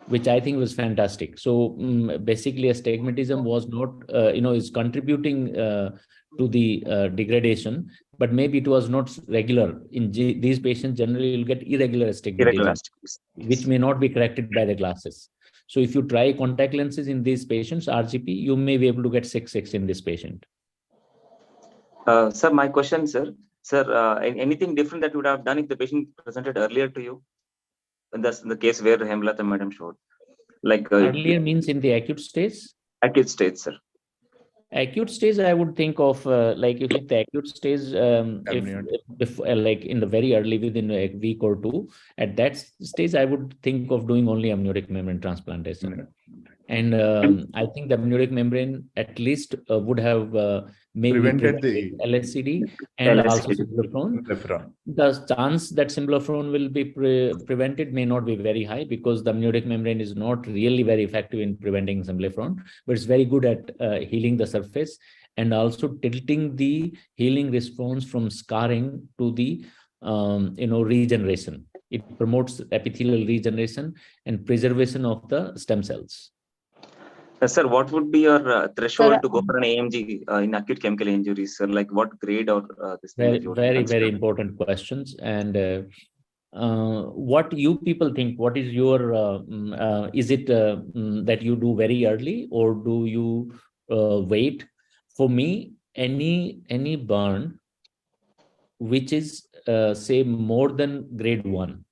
Which I think was fantastic. So basically, astigmatism was not, is contributing to the degradation, but maybe it was not regular. In these patients, generally you'll get irregular astigmatism, which may not be corrected by the glasses. So if you try contact lenses in these patients, RGP, you may be able to get 6/6 in this patient. Sir, my question, sir. Sir, anything different that you would have done if the patient presented earlier to you? That's the case where Hemlata madam showed. Like earlier means in the acute stage? Acute stage, sir. Acute stage, I would think of like if it's the acute stage, if like in the very early, within a week or two, at that stage, I would think of doing only amniotic membrane transplantation. And I think the amniotic membrane at least would have maybe Prevented the LSCD and also LSCD. symblepharon. The chance that symblepharon will be prevented may not be very high because the amniotic membrane is not really very effective in preventing symblepharon, but it's very good at healing the surface and also tilting the healing response from scarring to the regeneration. It promotes epithelial regeneration and preservation of the stem cells. Sir, what would be your threshold to go for an AMG in acute chemical injuries, sir? Like what grade or this thing that you would Very, consider? very important questions. And what you people think? What is your? Is it that you do very early or do you wait? For me, any burn which is say more than grade 1.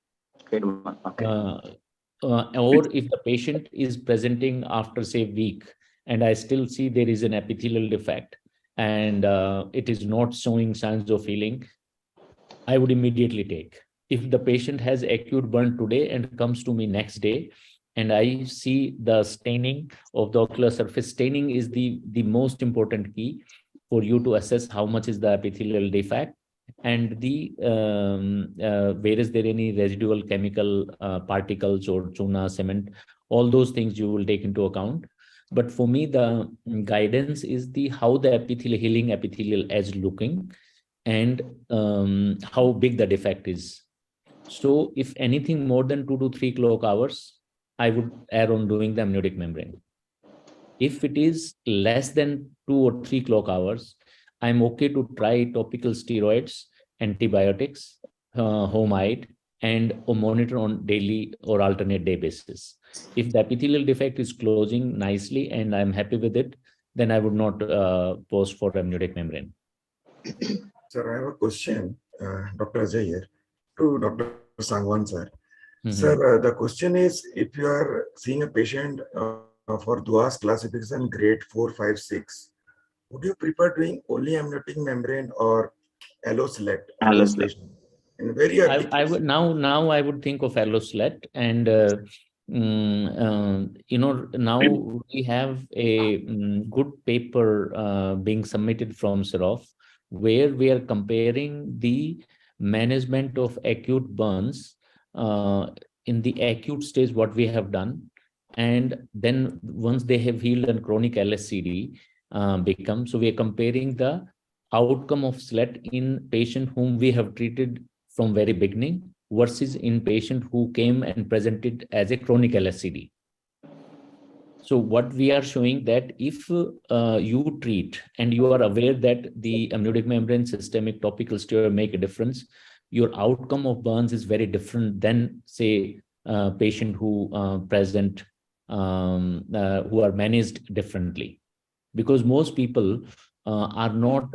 Grade 1. Okay. Or if the patient is presenting after say week and I still see there is an epithelial defect and it is not showing signs of healing, I would immediately take. If the patient has acute burn today and comes to me next day and I see the staining of the ocular surface, staining is the most important key for you to assess how much is the epithelial defect and the where is there any residual chemical particles or chuna, cement, all those things you will take into account. But for me, the guidance is the how the healing epithelial edge looking and how big the defect is. So if anything more than 2 to 3 clock hours, I would err on doing the amniotic membrane. If it is less than 2 or 3 clock hours, I'm okay to try topical steroids, antibiotics, homide, and monitor on daily or alternate day basis. If the epithelial defect is closing nicely and I'm happy with it, then I would not post for amniotic membrane. Sir, I have a question, Dr. Ajay here, to Dr. Sangwan, sir. Mm-hmm. Sir, the question is, if you are seeing a patient for DUAS classification grade 4, 5, 6, would you prefer doing only amniotic membrane or ALLO-SLET in this patient? In very early I would now I would think of ALLO-SLET, and now we have a good paper being submitted from Serof, where we are comparing the management of acute burns in the acute stage, what we have done, and then once they have healed and chronic LSCD become. So we are comparing the outcome of SLET in patient whom we have treated from very beginning versus in patient who came and presented as a chronic LSCD. So what we are showing that if you treat and you are aware that the amniotic membrane systemic topical steroid make a difference, your outcome of burns is very different than, say, a patient who who are managed differently. Because most people are not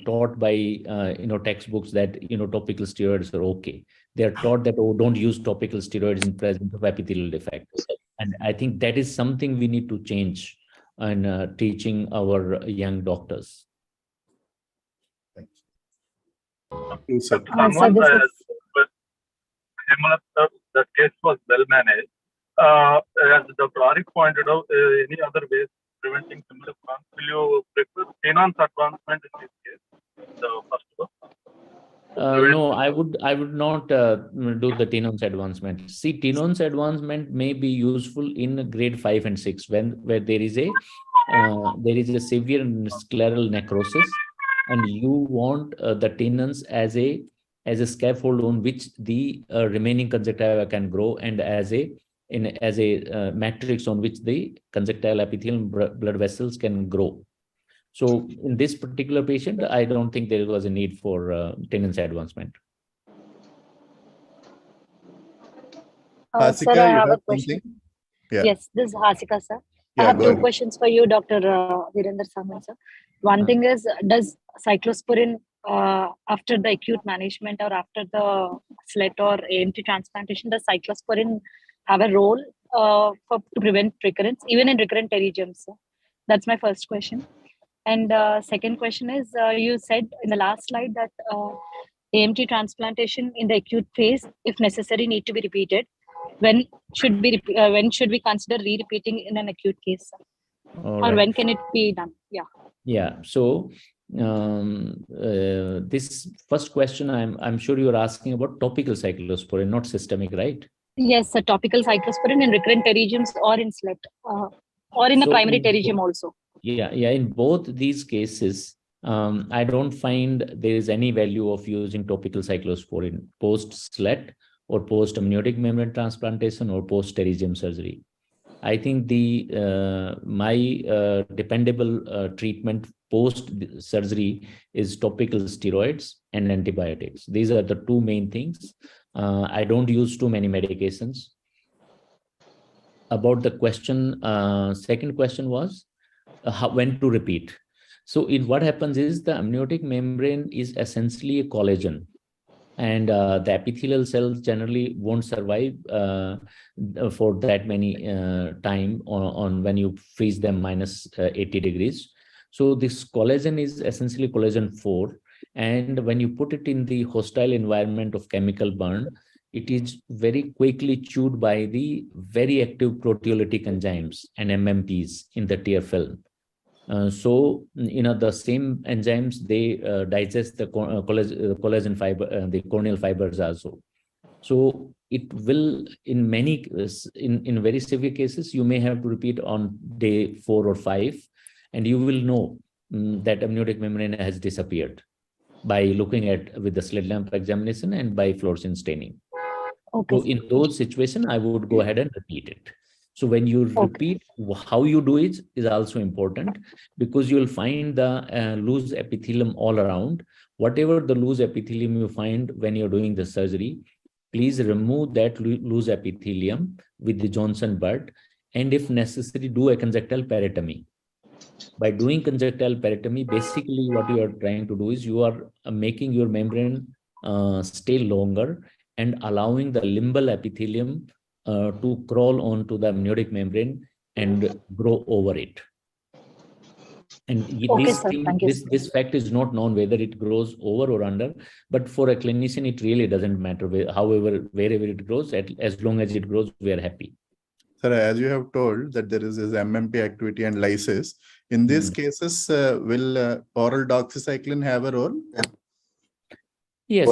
taught by textbooks that topical steroids are okay. They are taught that, oh, don't use topical steroids in presence of epithelial defect. And I think that is something we need to change in teaching our young doctors. You said. So this is Hemant, the case was well managed. As Dr. Arif pointed out, any other ways preventing similar burns? Will you prefer Tenon's advancement in this case? The first one. No, I would not do the Tenon's advancement. See, Tenon's advancement may be useful in grade 5 and 6 where there is a severe scleral necrosis, and you want the Tenon's as a scaffold on which the remaining conjunctiva can grow, and as a matrix on which the conjunctival epithelial blood vessels can grow. So in this particular patient, I don't think there was a need for Tenon's advancement. Sir, I have a question. Yeah. Yes, this is Hasika, sir. Yeah, I have go two ahead. questions for you, Dr. Virender Sangwan, sir. One thing is, does cyclosporin after the acute management or after the SLET or AMT transplantation, does cyclosporin have a role to prevent recurrence, even in recurrent pterygiums? Sir? That's my first question. And second question is, you said in the last slide that AMT transplantation in the acute phase, if necessary, need to be repeated. When should we consider re-repeating in an acute case, sir? Or right. when can it be done? Yeah. Yeah. So this first question, I'm sure you're asking about topical cyclosporin, not systemic, right? Yes, sir. Topical cyclosporin in recurrent pterygiums or in SLET, or in a primary pterygium also. Yeah. In both these cases, I don't find there is any value of using topical cyclosporin post-SLET or post-amniotic membrane transplantation or post-pterygium surgery. I think my dependable treatment post-surgery is topical steroids and antibiotics. These are the two main things. I don't use too many medications. About the question, second question was when to repeat. So what happens is the amniotic membrane is essentially a collagen. And the epithelial cells generally won't survive for that many time on when you freeze them minus 80 degrees. So this collagen is essentially collagen 4. And when you put it in the hostile environment of chemical burn, it is very quickly chewed by the very active proteolytic enzymes and MMPs in the tear film. So the same enzymes, they digest the collagen fiber, the corneal fibers also. So it will, in very severe cases, you may have to repeat on day 4 or 5, and you will know that amniotic membrane has disappeared by looking at with the slit lamp examination and by fluorescein staining. Okay. So in those situations, I would go ahead and repeat it. So when you repeat, how you do it is also important, because you'll find the loose epithelium all around. Whatever the loose epithelium you find when you're doing the surgery, please remove that loose epithelium with the Johnson bud, and if necessary, do a conjunctival peritomy. By doing conjunctival peritomy, basically what you are trying to do is you are making your membrane stay longer and allowing the limbal epithelium to crawl onto the amniotic membrane and grow over it. And this fact is not known whether it grows over or under, but for a clinician, it really doesn't matter. Wherever it grows, as long as it grows, we are happy. Sir, as you have told that there is this MMP activity and lysis, in these cases, will oral doxycycline have a role? Yes,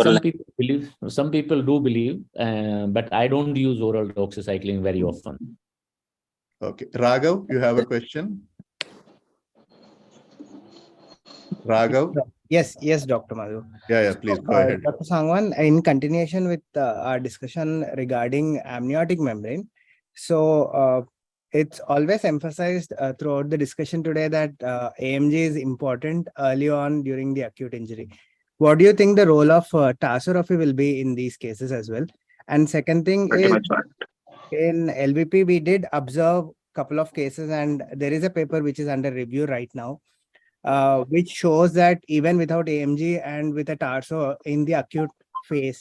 some people do believe, but I don't use oral doxycycline very often. Okay. Raghav, you have a question? Raghav? Yes, Dr. Madhu. Yeah, please go ahead. Dr. Sangwan, in continuation with our discussion regarding amniotic membrane, so it's always emphasized throughout the discussion today that AMG is important early on during the acute injury. what do you think the role of tarsography will be in these cases as well? And second thing Pretty is, much right. in LVP, we did observe couple of cases, and there is a paper which is under review right now, which shows that even without AMG and with a tarso in the acute phase,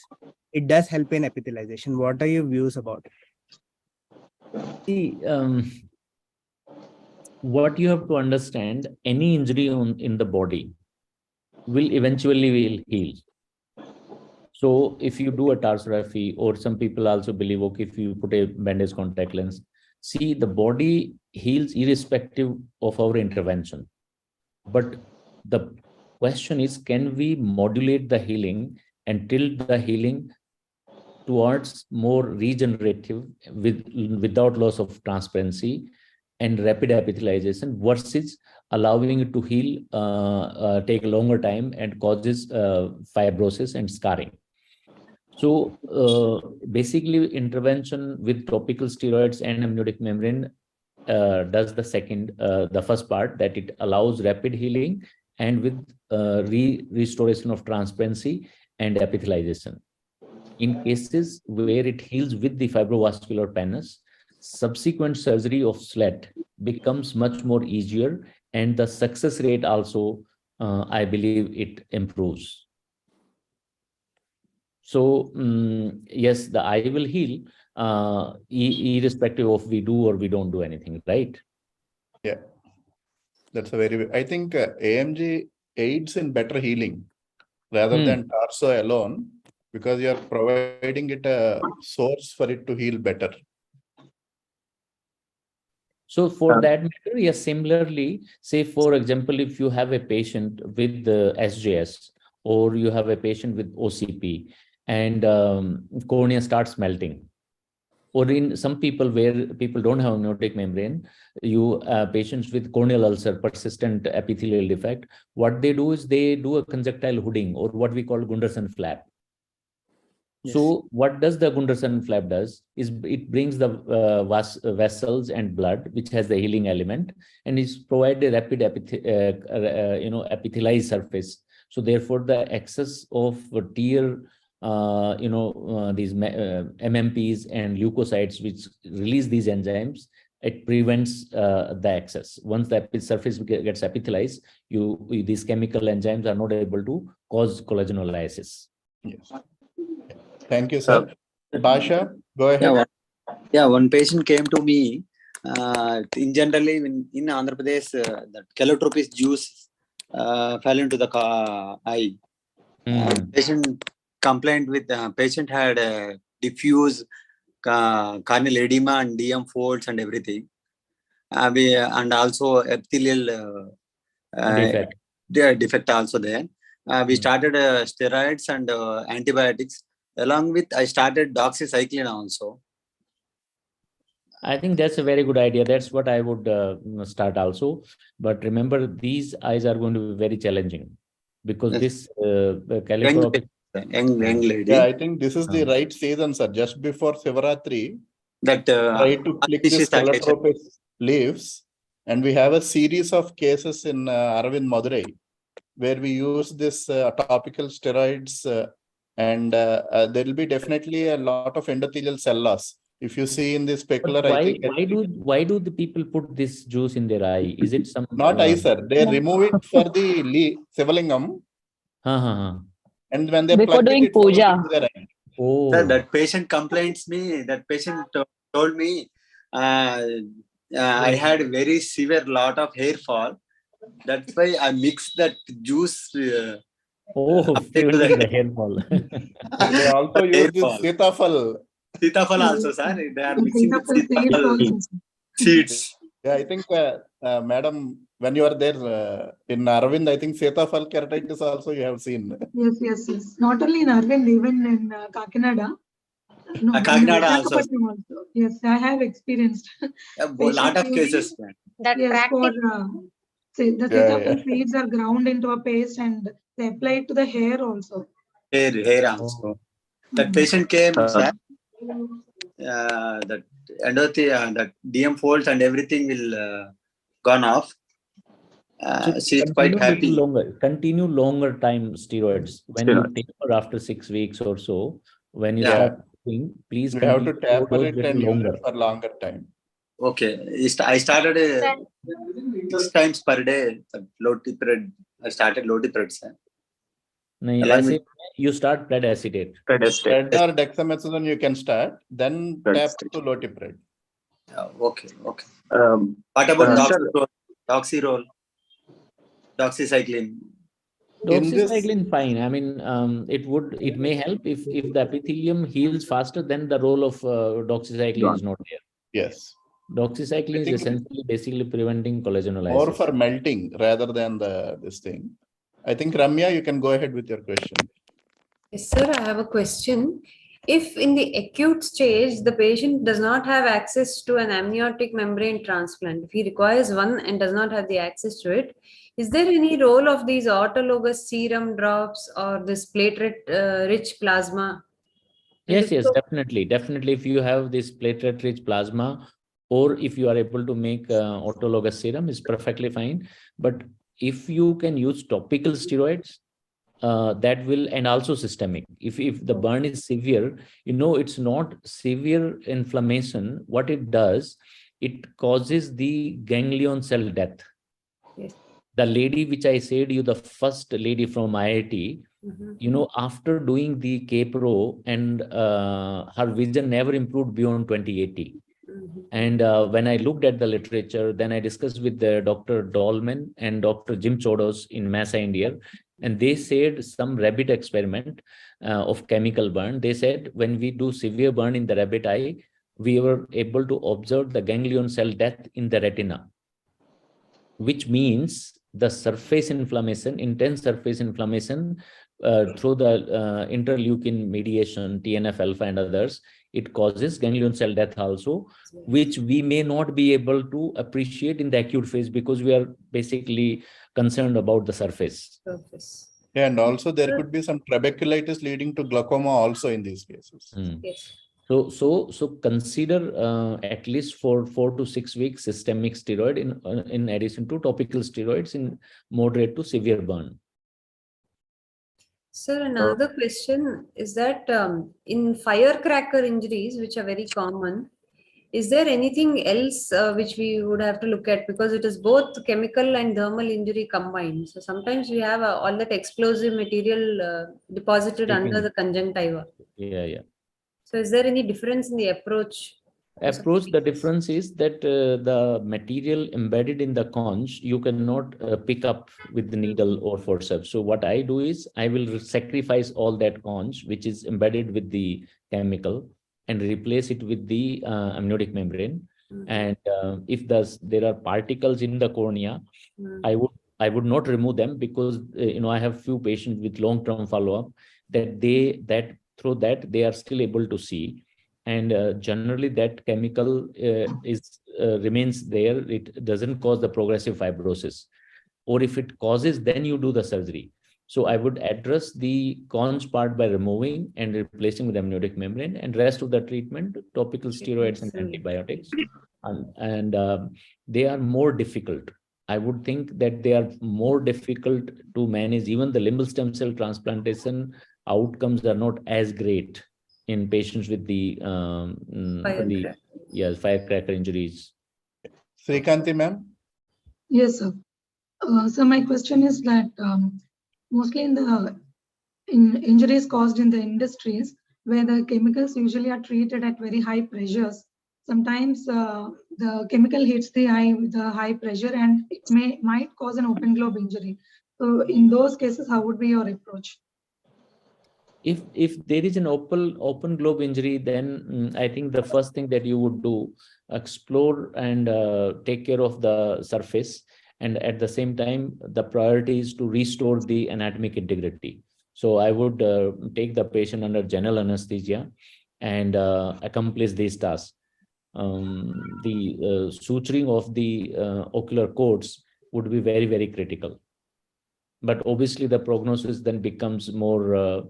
it does help in epithelialization. What are your views about it? See, what you have to understand, any injury in the body will eventually heal. So if you do a tarsography, or some people also believe, okay, if you put a bandage contact lens, see, the body heals irrespective of our intervention. But the question is, can we modulate the healing and tilt the healing towards more regenerative without loss of transparency and rapid epithelialization, versus allowing it to heal, take a longer time and causes fibrosis and scarring. So basically, intervention with topical steroids and amniotic membrane does the first part, that it allows rapid healing and with restoration of transparency and epithelialization. In cases where it heals with the fibrovascular pannus, subsequent surgery of slit becomes much more easier, and the success rate also, I believe, it improves. So yes, the eye will heal irrespective of we do or we don't do anything, right? Yeah, that's a I think AMG aids in better healing rather than tarso alone, because you are providing it a source for it to heal better. So for that matter, yes, similarly, say, for example, if you have a patient with the SJS, or you have a patient with OCP, and cornea starts melting, or in some people where people don't have amniotic membrane, patients with corneal ulcer, persistent epithelial defect, what they do is they do a conjunctival hooding, or what we call Gunderson flap. Yes. So what does the Gunderson flap does is it brings the vessels and blood, which has the healing element, and is provide a rapid epithelialized surface. So therefore, the excess of tear, these MMPs and leukocytes, which release these enzymes, it prevents the excess. Once the surface gets epithelialized, these chemical enzymes are not able to cause collagenolalysis. Yes. Thank you, sir. Basha, go ahead. Yeah, one patient came to me. In generally, in Andhra Pradesh, that calotropis juice fell into the eye. Patient complained with patient had diffuse corneal edema and DM folds and everything. And also epithelial defect also there. We started steroids and antibiotics. Along with, I started doxycycline also. I think that's a very good idea. That's what I would start also. But remember, these eyes are going to be very challenging, because this calotropis. Young lady. Yeah, I think this is the right season, sir. Just before Sivaratri, that try to click this calotropis leaves, and we have a series of cases in Aravind Madurai, where we use this topical steroids, and there will be definitely a lot of endothelial cell loss. If you see in this specular, why do the people put this juice in their eye? Is it some? Not eye, sir. They remove it for the Sivalingam. And when they before plug doing it, puja. Sir, that patient complains me. That patient told me I had very severe lot of hair fall. That's why I mixed that juice. Preventing the hair fall. They also use this Sitafal. Sitafal also, sir. They are mixing with Sitafal seeds. Yeah, I think, madam, when you are there in Aravind, I think Sitafal keratitis also you have seen. Yes. Not only in Aravind, even in Kakinada. No, Kakinada also. Yes, I have experienced. A lot of cases. That yes, the Sitafal seeds are ground into a paste and they apply it to the hair also. Hair also. That patient came, sir. That endothelium, that DM folds and everything will gone off. she's quite happy. Continue longer time steroids. When you taper after 6 weeks or so, when you start taking, please you have to continue taper those it little and use longer. it for longer time. Okay, I started 6 times per day. Low-tipred. I started low-tipred, sir. You start pred acetate. Pred or dexamethasone you can start, then tap to lotipred. Okay. What about doxyrol, doxycycline? Doxycycline, fine. I mean, it may help if the epithelium heals faster, then the role of doxycycline is not there. Yes. Doxycycline is essentially basically preventing collagenolisis. More for melting rather than this thing. I think Ramya, you can go ahead with your question. Yes, sir. I have a question. If in the acute stage, the patient does not have access to an amniotic membrane transplant, if he requires one and does not have the access to it, is there any role of these autologous serum drops or this platelet-rich plasma? Yes, definitely. Definitely, if you have this platelet-rich plasma, or if you are able to make autologous serum, is perfectly fine. But if you can use topical steroids, that will, and also systemic. If the burn is severe, it's not severe inflammation. What it does, it causes the ganglion cell death. Yes. The lady which I said you, the first lady from IIT, after doing the K-Pro, and her vision never improved beyond 20/80. And when I looked at the literature, then I discussed with Dr. Dolman and Dr. Jim Chodos in Massa, India, and they said some rabbit experiment of chemical burn. They said when we do severe burn in the rabbit eye, we were able to observe the ganglion cell death in the retina, which means the surface inflammation, intense surface inflammation through the interleukin mediation, TNF-alpha and others, it causes ganglion cell death also, which we may not be able to appreciate in the acute phase because we are basically concerned about the surface. Yeah, and also there could be some trabeculitis leading to glaucoma also in these cases. Yes. So consider at least for 4 to 6 weeks systemic steroid in addition to topical steroids in moderate to severe burn. Sir, another question is that in firecracker injuries, which are very common, is there anything else which we would have to look at, because it is both chemical and thermal injury combined? So sometimes we have all that explosive material deposited under the conjunctiva. Yeah. So is there any difference in the approach? The difference is that the material embedded in the conch, you cannot pick up with the needle or forceps. So what I do is I will sacrifice all that conch, which is embedded with the chemical, and replace it with the amniotic membrane. And if there are particles in the cornea, I would not remove them, because I have few patients with long-term follow-up that through that they are still able to see. And generally that chemical remains there. It doesn't cause the progressive fibrosis, or if it causes, then you do the surgery. So I would address the conch part by removing and replacing with amniotic membrane, and rest of the treatment, topical steroids and antibiotics. And they are more difficult. I would think that they are more difficult to manage. Even the limbal stem cell transplantation outcomes are not as great in patients with the firecracker injuries. Srikanti ma'am? Yes, sir. So my question is that mostly in injuries caused in the industries where the chemicals usually are treated at very high pressures, sometimes the chemical hits the eye with a high pressure and it might cause an open globe injury. So in those cases, how would be your approach? If there is an open globe injury, then I think the first thing that you would do, explore and take care of the surface, and at the same time the priority is to restore the anatomic integrity. So I would take the patient under general anesthesia and accomplish these tasks. The suturing of the ocular cords would be very, very critical. But obviously the prognosis then becomes more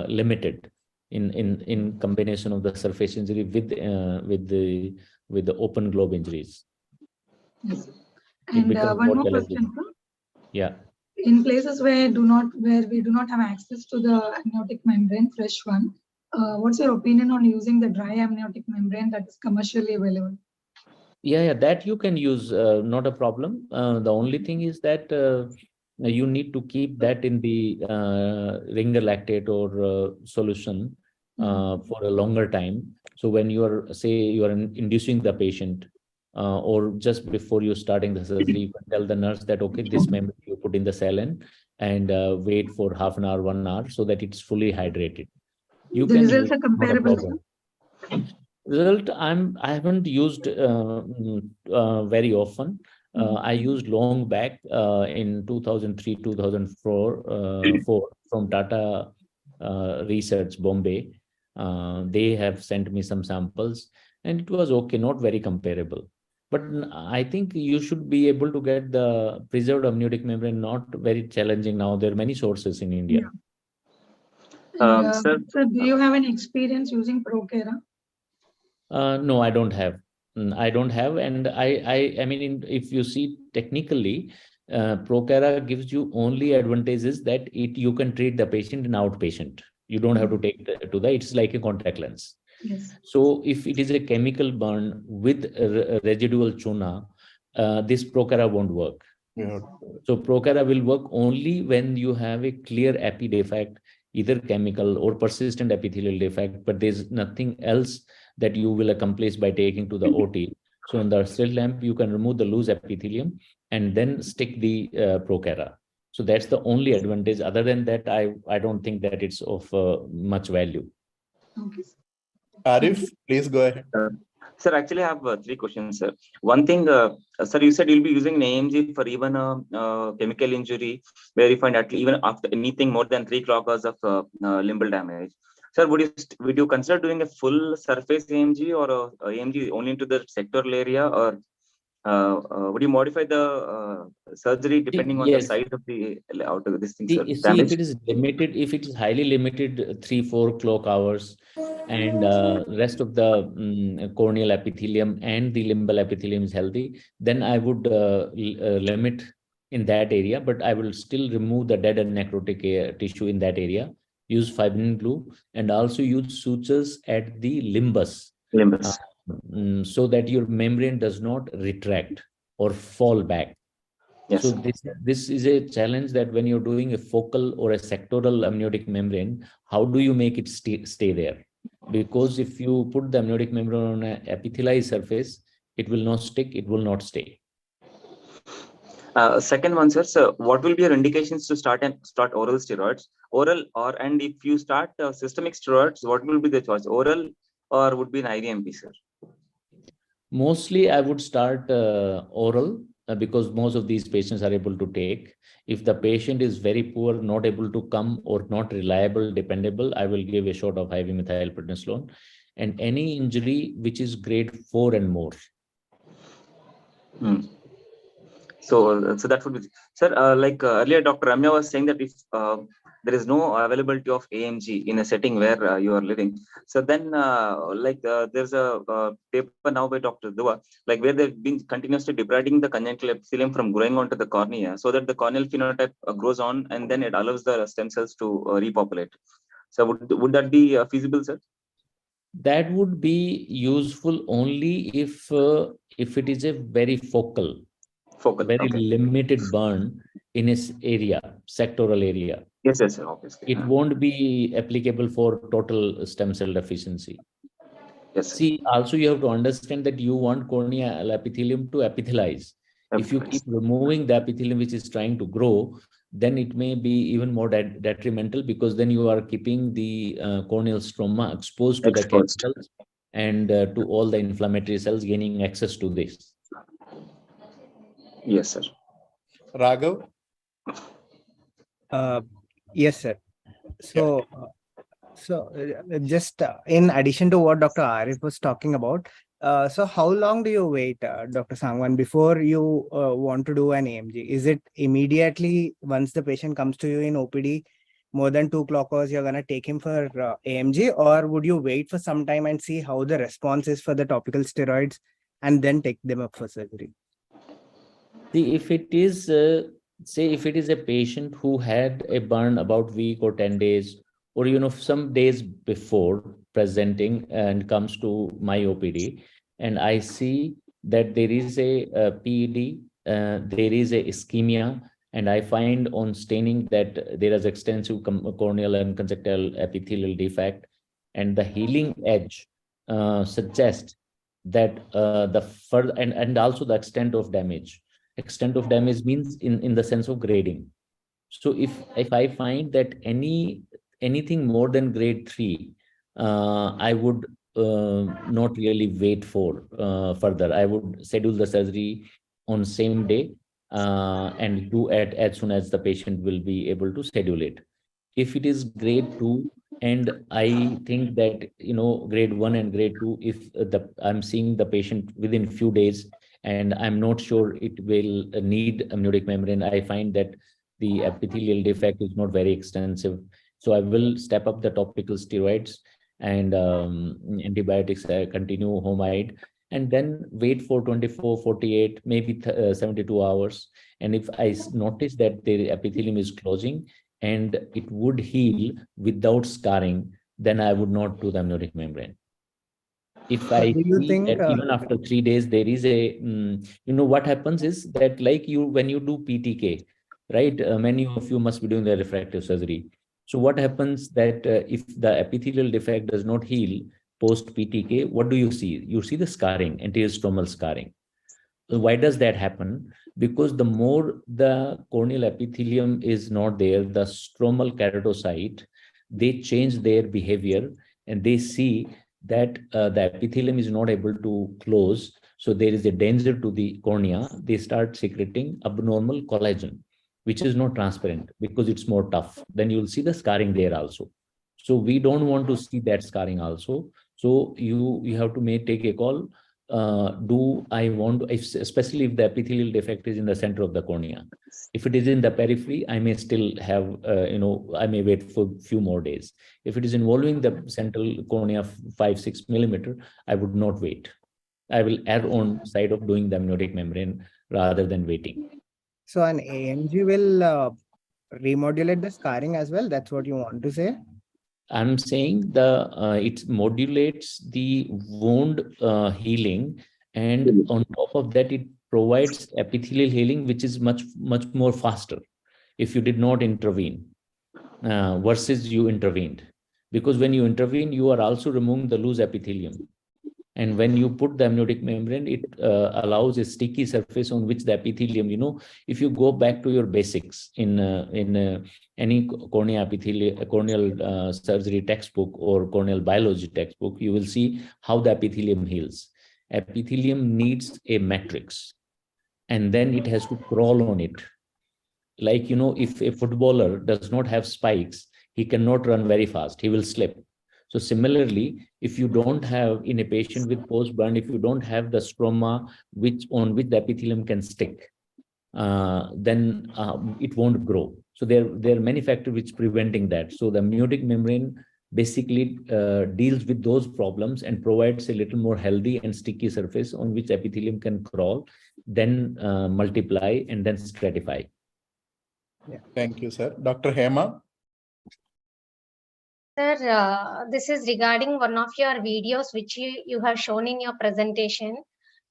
limited in combination of the surface injury with the open globe injuries. Yes. And becomes one more more challenging. question, sir. Yeah. In places where we do not have access to the amniotic membrane, fresh one, what's your opinion on using the dry amniotic membrane that is commercially available? Yeah, that you can use, not a problem. The only thing is that you need to keep that in the ringer lactate or solution for a longer time. So when you are, say, you are inducing the patient or just before you starting the surgery, you can tell the nurse that, okay, this membrane you put in the saline and wait for half an hour, 1 hour so that it's fully hydrated. You The can results use, are not a comparable, problem. sir? Result, I haven't used very often. I used long back in 2003, 2004 from Tata Research, Bombay. They have sent me some samples and it was okay, not very comparable. But I think you should be able to get the preserved amniotic membrane, not very challenging now. There are many sources in India. Yeah. And, Sir, sir, do you have any experience using Procera? No, I don't have. I don't have, and I mean, if you see technically, Procera gives you only advantages that you can treat the patient in outpatient. You don't have to take it's like a contact lens. Yes. So if it is a chemical burn with residual chuna, this Procera won't work. Yeah. So Procera will work only when you have a clear epi defect, either chemical or persistent epithelial defect, but there's nothing else that you will accomplish by taking to the OT. So on the slit lamp, you can remove the loose epithelium and then stick the Procera. So that's the only advantage. Other than that, I don't think that it's of much value. Okay. Arif, please go ahead. Sir, actually, I have 3 questions, sir. One thing, sir, you said you'll be using an AMG for even a chemical injury where you find even after anything more than 3 clock hours of limbal damage. Sir, would you consider doing a full surface AMG or a AMG only into the sectoral area, or would you modify the surgery depending on the size of the out of this thing, sir? See, if it is limited, if it is highly limited, 3-4 clock hours, and rest of the corneal epithelium and the limbal epithelium is healthy, then I would limit in that area, but I will still remove the dead and necrotic tissue in that area, use fibrin glue, and also use sutures at the limbus. So that your membrane does not retract or fall back. Yes. So this is a challenge, that when you're doing a focal or a sectoral amniotic membrane, how do you make it stay there? Because if you put the amniotic membrane on an epithelialized surface, it will not stick, it will not stay. Second one, sir. So, what will be your indications to start oral steroids? And if you start systemic steroids, what will be the choice? Oral or would be an IVMP, sir? Mostly, I would start oral because most of these patients are able to take. If the patient is very poor, not able to come, or not reliable, dependable, I will give a shot of IV methylprednisolone. And any injury which is grade 4 and more. So that would be, sir. Earlier, Dr. Ramya was saying that if there is no availability of AMG in a setting where you are living, so then there's a paper now by Dr. Dua, where they've been continuously debriding the conjunctival epithelium from growing onto the cornea, so that the corneal phenotype grows on, and then it allows the stem cells to repopulate. So would that be feasible, sir? That would be useful only if it is a very focal, very limited burn in its area, sectoral area. Yes, sir, obviously. It won't be applicable for total stem cell deficiency. Yes, sir. See, also you have to understand that you want corneal epithelium to epithelialize. If you keep removing the epithelium which is trying to grow, then it may be even more detrimental, because then you are keeping the corneal stroma exposed to the chemicals and to all the inflammatory cells gaining access to this. Yes, sir. Raghav? Yes, sir. So, just in addition to what Dr. Arif was talking about, so how long do you wait, Dr. Sangwan, before you want to do an AMG? Is it immediately once the patient comes to you in OPD, more than 2 clock hours, you're going to take him for AMG, or would you wait for some time and see how the response is for the topical steroids and then take them up for surgery? See, if it is, say, if it is a patient who had a burn about week or 10 days, or, some days before presenting and comes to my OPD, and I see that there is a PED, there is a ischemia, and I find on staining that there is extensive corneal and conjunctival epithelial defect, and the healing edge suggests that the further and also the extent of damage. Extent of damage means in the sense of grading. So if I find that anything more than grade 3, I would not really wait for further. I would schedule the surgery on same day and do it as soon as the patient will be able to schedule it. If it is grade 2, and I think that grade 1 and grade 2, if I'm seeing the patient within few days and I'm not sure it will need amniotic membrane, I find that the epithelial defect is not very extensive. So I will step up the topical steroids and antibiotics, continue homide, and then wait for 24, 48, maybe 72 hours. And if I notice that the epithelium is closing and it would heal without scarring, then I would not do the amniotic membrane. If I do you see think that even after 3 days, there is a, what happens is that like when you do PTK, right? Many of you must be doing the refractive surgery. So what happens that if the epithelial defect does not heal post PTK, what do you see? You see the scarring, anterior stromal scarring. So why does that happen? Because the more the corneal epithelium is not there, the stromal keratocyte, they change their behavior and they see that the epithelium is not able to close. So there is a danger to the cornea. They start secreting abnormal collagen, which is not transparent because it's more tough. Then you'll see the scarring there also. So we don't want to see that scarring also. So you have to take a call. Do I want, especially if the epithelial defect is in the center of the cornea. If it is in the periphery, I may still have, I may wait for a few more days. If it is involving the central cornea 5-6 millimeter, I would not wait. I will err on side of doing the amniotic membrane rather than waiting. So an AMG will remodulate the scarring as well. That's what you want to say? I'm saying it modulates the wound healing, and on top of that, it provides epithelial healing, which is much more faster if you did not intervene versus you intervened. Because when you intervene, you are also removing the loose epithelium. And when you put the amniotic membrane, it allows a sticky surface on which the epithelium, if you go back to your basics in any corneal surgery textbook or corneal biology textbook, you will see how the epithelium heals. Epithelium needs a matrix, and then it has to crawl on it. Like, if a footballer does not have spikes, he cannot run very fast. He will slip. So similarly, if you don't have, in a patient with post-burn, if you don't have the stroma on which the epithelium can stick, then it won't grow. So there are many factors which preventing that. So the amniotic membrane basically deals with those problems and provides a little more healthy and sticky surface on which epithelium can crawl, then multiply, and then stratify. Yeah. Thank you, sir. Dr. Hema. Sir, this is regarding one of your videos which you have shown in your presentation,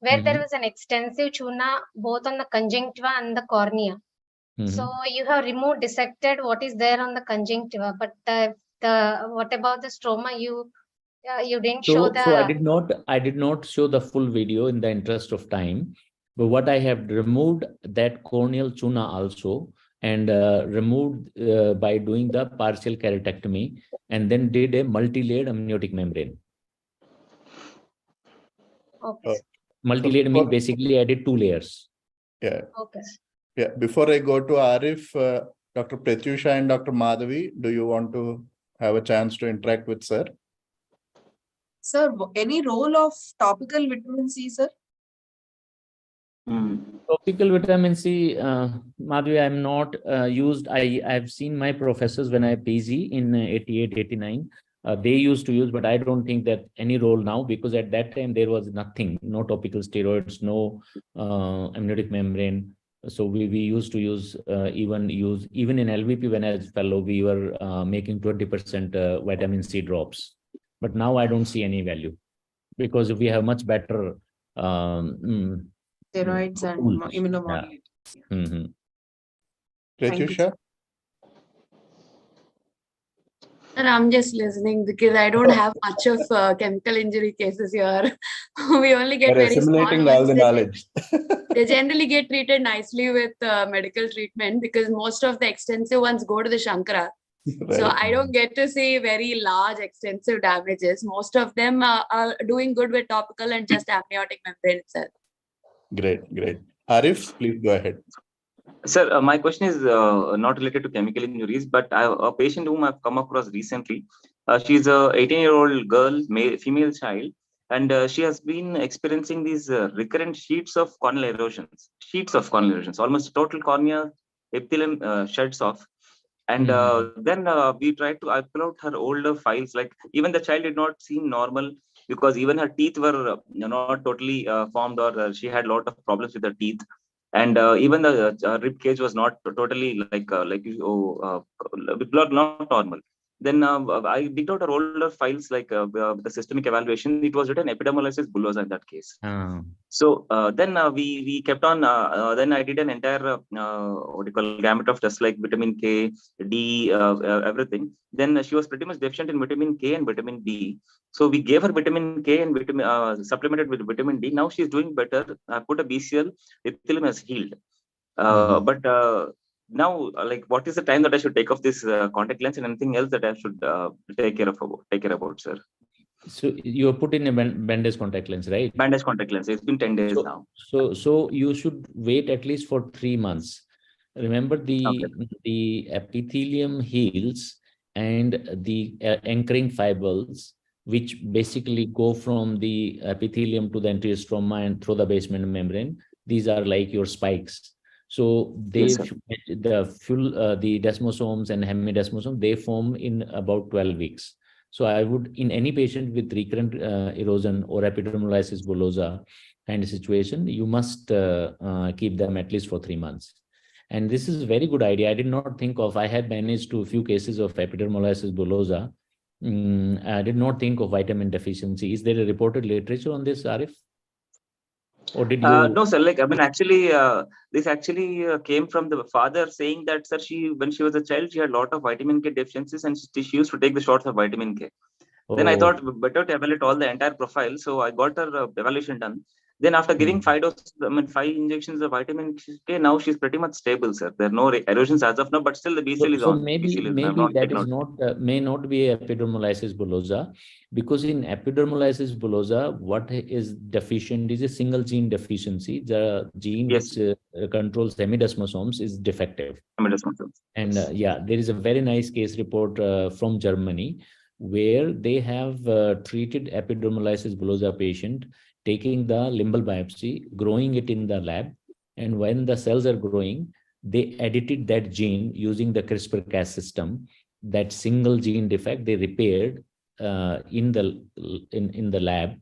where there was an extensive tuna both on the conjunctiva and the cornea. So you have dissected what is there on the conjunctiva, but what about the stroma? You didn't show the. So I did not show the full video in the interest of time, but what I have removed that corneal tuna also, and removed by doing the partial keratectomy, and then did a multi-layered amniotic membrane. Okay. Multi-layered means basically added 2 layers. Yeah. Okay. Yeah. Before I go to Arif, Dr. Pratyusha and Dr. Madhavi, do you want to have a chance to interact with sir? Sir, any role of topical vitamin C, sir? Topical vitamin C, Madhvi, I'm not used. I've seen my professors when I PG in 88, 89. They used to use, but I don't think that any role now, because at that time there was nothing, no topical steroids, no amniotic membrane. So we used to use even in LVP when as fellow we were making 20% vitamin C drops, but now I don't see any value because we have much better Steroids and tools. immunomodulators. Yeah. Mm-hmm. Thank you, Pratyusha? And I'm just listening because I don't have much of chemical injury cases here. We only get You're very small assimilating all ones. the knowledge. They generally get treated nicely with medical treatment because most of the extensive ones go to the Shankara. So Right. I don't get to see very large extensive damages. Most of them are doing good with topical and just amniotic membrane itself. Great, great. Arif, please go ahead. Sir, my question is not related to chemical injuries, but I have a patient whom I've come across recently. She's a 18-year-old girl, female child, and she has been experiencing these recurrent sheets of corneal erosions, almost total cornea epithelium sheds off. And then we tried to, I pull out her older files, like even the child did not seem normal because even her teeth were not totally formed, or she had a lot of problems with her teeth. And even the rib cage was not totally not normal. Then I digged out her older files, like the systemic evaluation. It was written epidermolysis bullosa in that case. So then we kept on. Then I did an entire what do you call gamut of tests like vitamin K, D, everything. Then she was pretty much deficient in vitamin K and vitamin D. So we gave her vitamin K and vitamin supplemented with vitamin D. Now she's doing better. I put a BCL. Epithelium has healed. But now, like, what is the time that I should take off this contact lens, and anything else that I should take care about, sir? So you put in a bandage contact lens, right? Bandage contact lens. It's been 10 days now. So you should wait at least for 3 months. Remember, the epithelium heals, and the anchoring fibers, which basically go from the epithelium to the anterior stroma and through the basement membrane, these are like your spikes. So they, Yes, the desmosomes and hemidesmosomes, they form in about 12 weeks. So I would, in any patient with recurrent erosion or epidermolysis bullosa kind of situation, you must keep them at least for 3 months. And this is a very good idea. I did not think of, I had managed to a few cases of epidermolysis bullosa. I did not think of vitamin deficiency. Is there a reported literature on this, Arif? Or did you? No, sir. Like, I mean, actually, this actually came from the father saying that, sir, when she was a child, she had a lot of vitamin K deficiencies, and she used to take the shots of vitamin K. Then I thought better to evaluate all the entire profile. So I got her evaluation done. Then after giving 5 injections of vitamin K, now she's pretty much stable, sir. There are no erosions as of now, but still the BCL is So on. maybe that is not may not be epidermolysis bullosa, because in epidermolysis bullosa, what is deficient is a single gene deficiency. The gene which controls hemidesmosomes is defective. And yeah, there is a very nice case report from Germany where they have treated epidermolysis bullosa patient, taking the limbal biopsy, growing it in the lab, and when the cells are growing, they edited that gene using the CRISPR-Cas system. That single gene defect they repaired in the lab,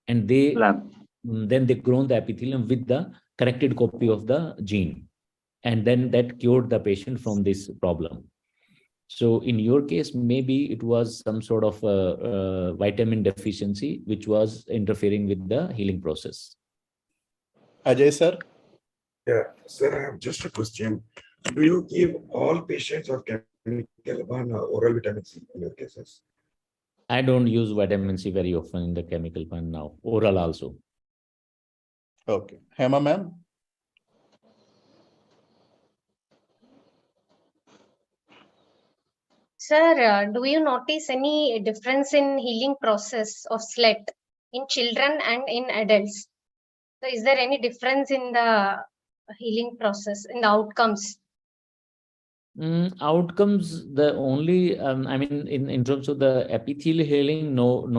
and then they grown the epithelium with the corrected copy of the gene, and then that cured the patient from this problem. So in your case, maybe it was some sort of vitamin deficiency which was interfering with the healing process. Ajay, sir? Yeah, sir, I have just a question. Do you give all patients of chemical one oral vitamin C in your cases? I don't use vitamin C very often in the chemical one now, oral also. Okay. Hema, ma'am? Sir, do you notice any difference in healing process of SLET in children and in adults? So is there any difference in the healing process, in the outcomes? Outcomes, the only, I mean, in terms of the epithelial healing, no,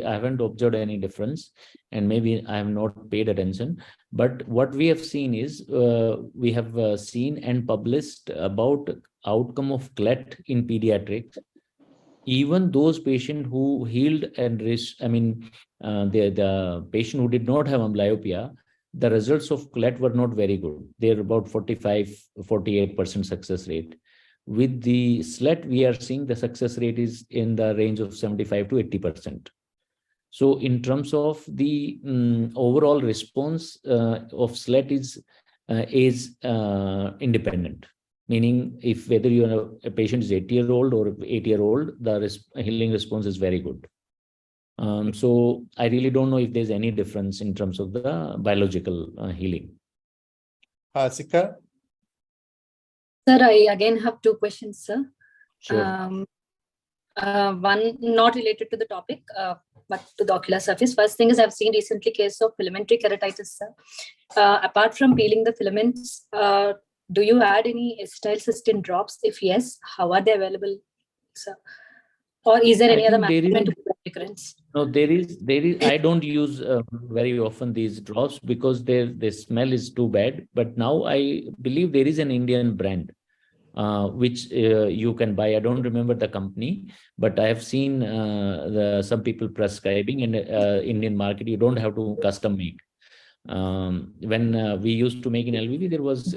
I haven't observed any difference, and maybe I have not paid attention. But what we have seen is, we have seen and published about outcome of CLET in pediatrics. Even those patients who healed and the patient who did not have amblyopia, the results of CLET were not very good. They're about 45-48% success rate. With the SLET, we are seeing the success rate is in the range of 75 to 80%. So in terms of the overall response of SLET is independent, meaning if whether a patient is 8-year-old or 8-year-old, the healing response is very good. So I really don't know if there's any difference in terms of the biological healing. Hasika? Sir, I again have two questions, sir. Sure. One not related to the topic, but to the ocular surface. First thing is I've seen recently case of filamentary keratitis, sir. Apart from peeling the filaments, do you add any acetylcysteine drops? If yes, how are they available, sir? Or is there any other management to prevent recurrence? No, there is. I don't use very often these drops because their smell is too bad. But now I believe there is an Indian brand which you can buy. I don't remember the company, but I have seen some people prescribing in Indian market. You don't have to custom make. When we used to make in LVV, there was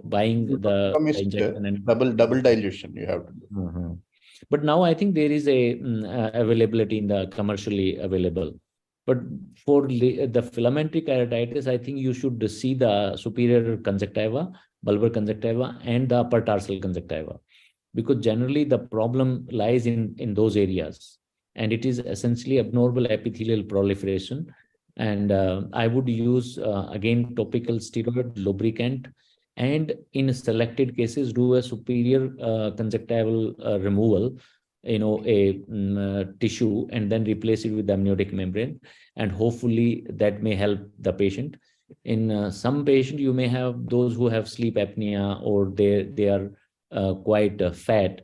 buying the injection and double dilution you have to do. But now I think there is a availability in the commercially available. But for the filamentary keratitis, I think you should see the superior conjunctiva, bulbar conjunctiva, and the upper tarsal conjunctiva, because generally the problem lies in those areas, and it is essentially abnormal epithelial proliferation. And I would use again topical steroid, lubricant, and in selected cases do a superior conjunctival removal, a tissue, and then replace it with the amniotic membrane, and hopefully that may help the patient. In some patient, you may have those who have sleep apnea, or they are quite fat,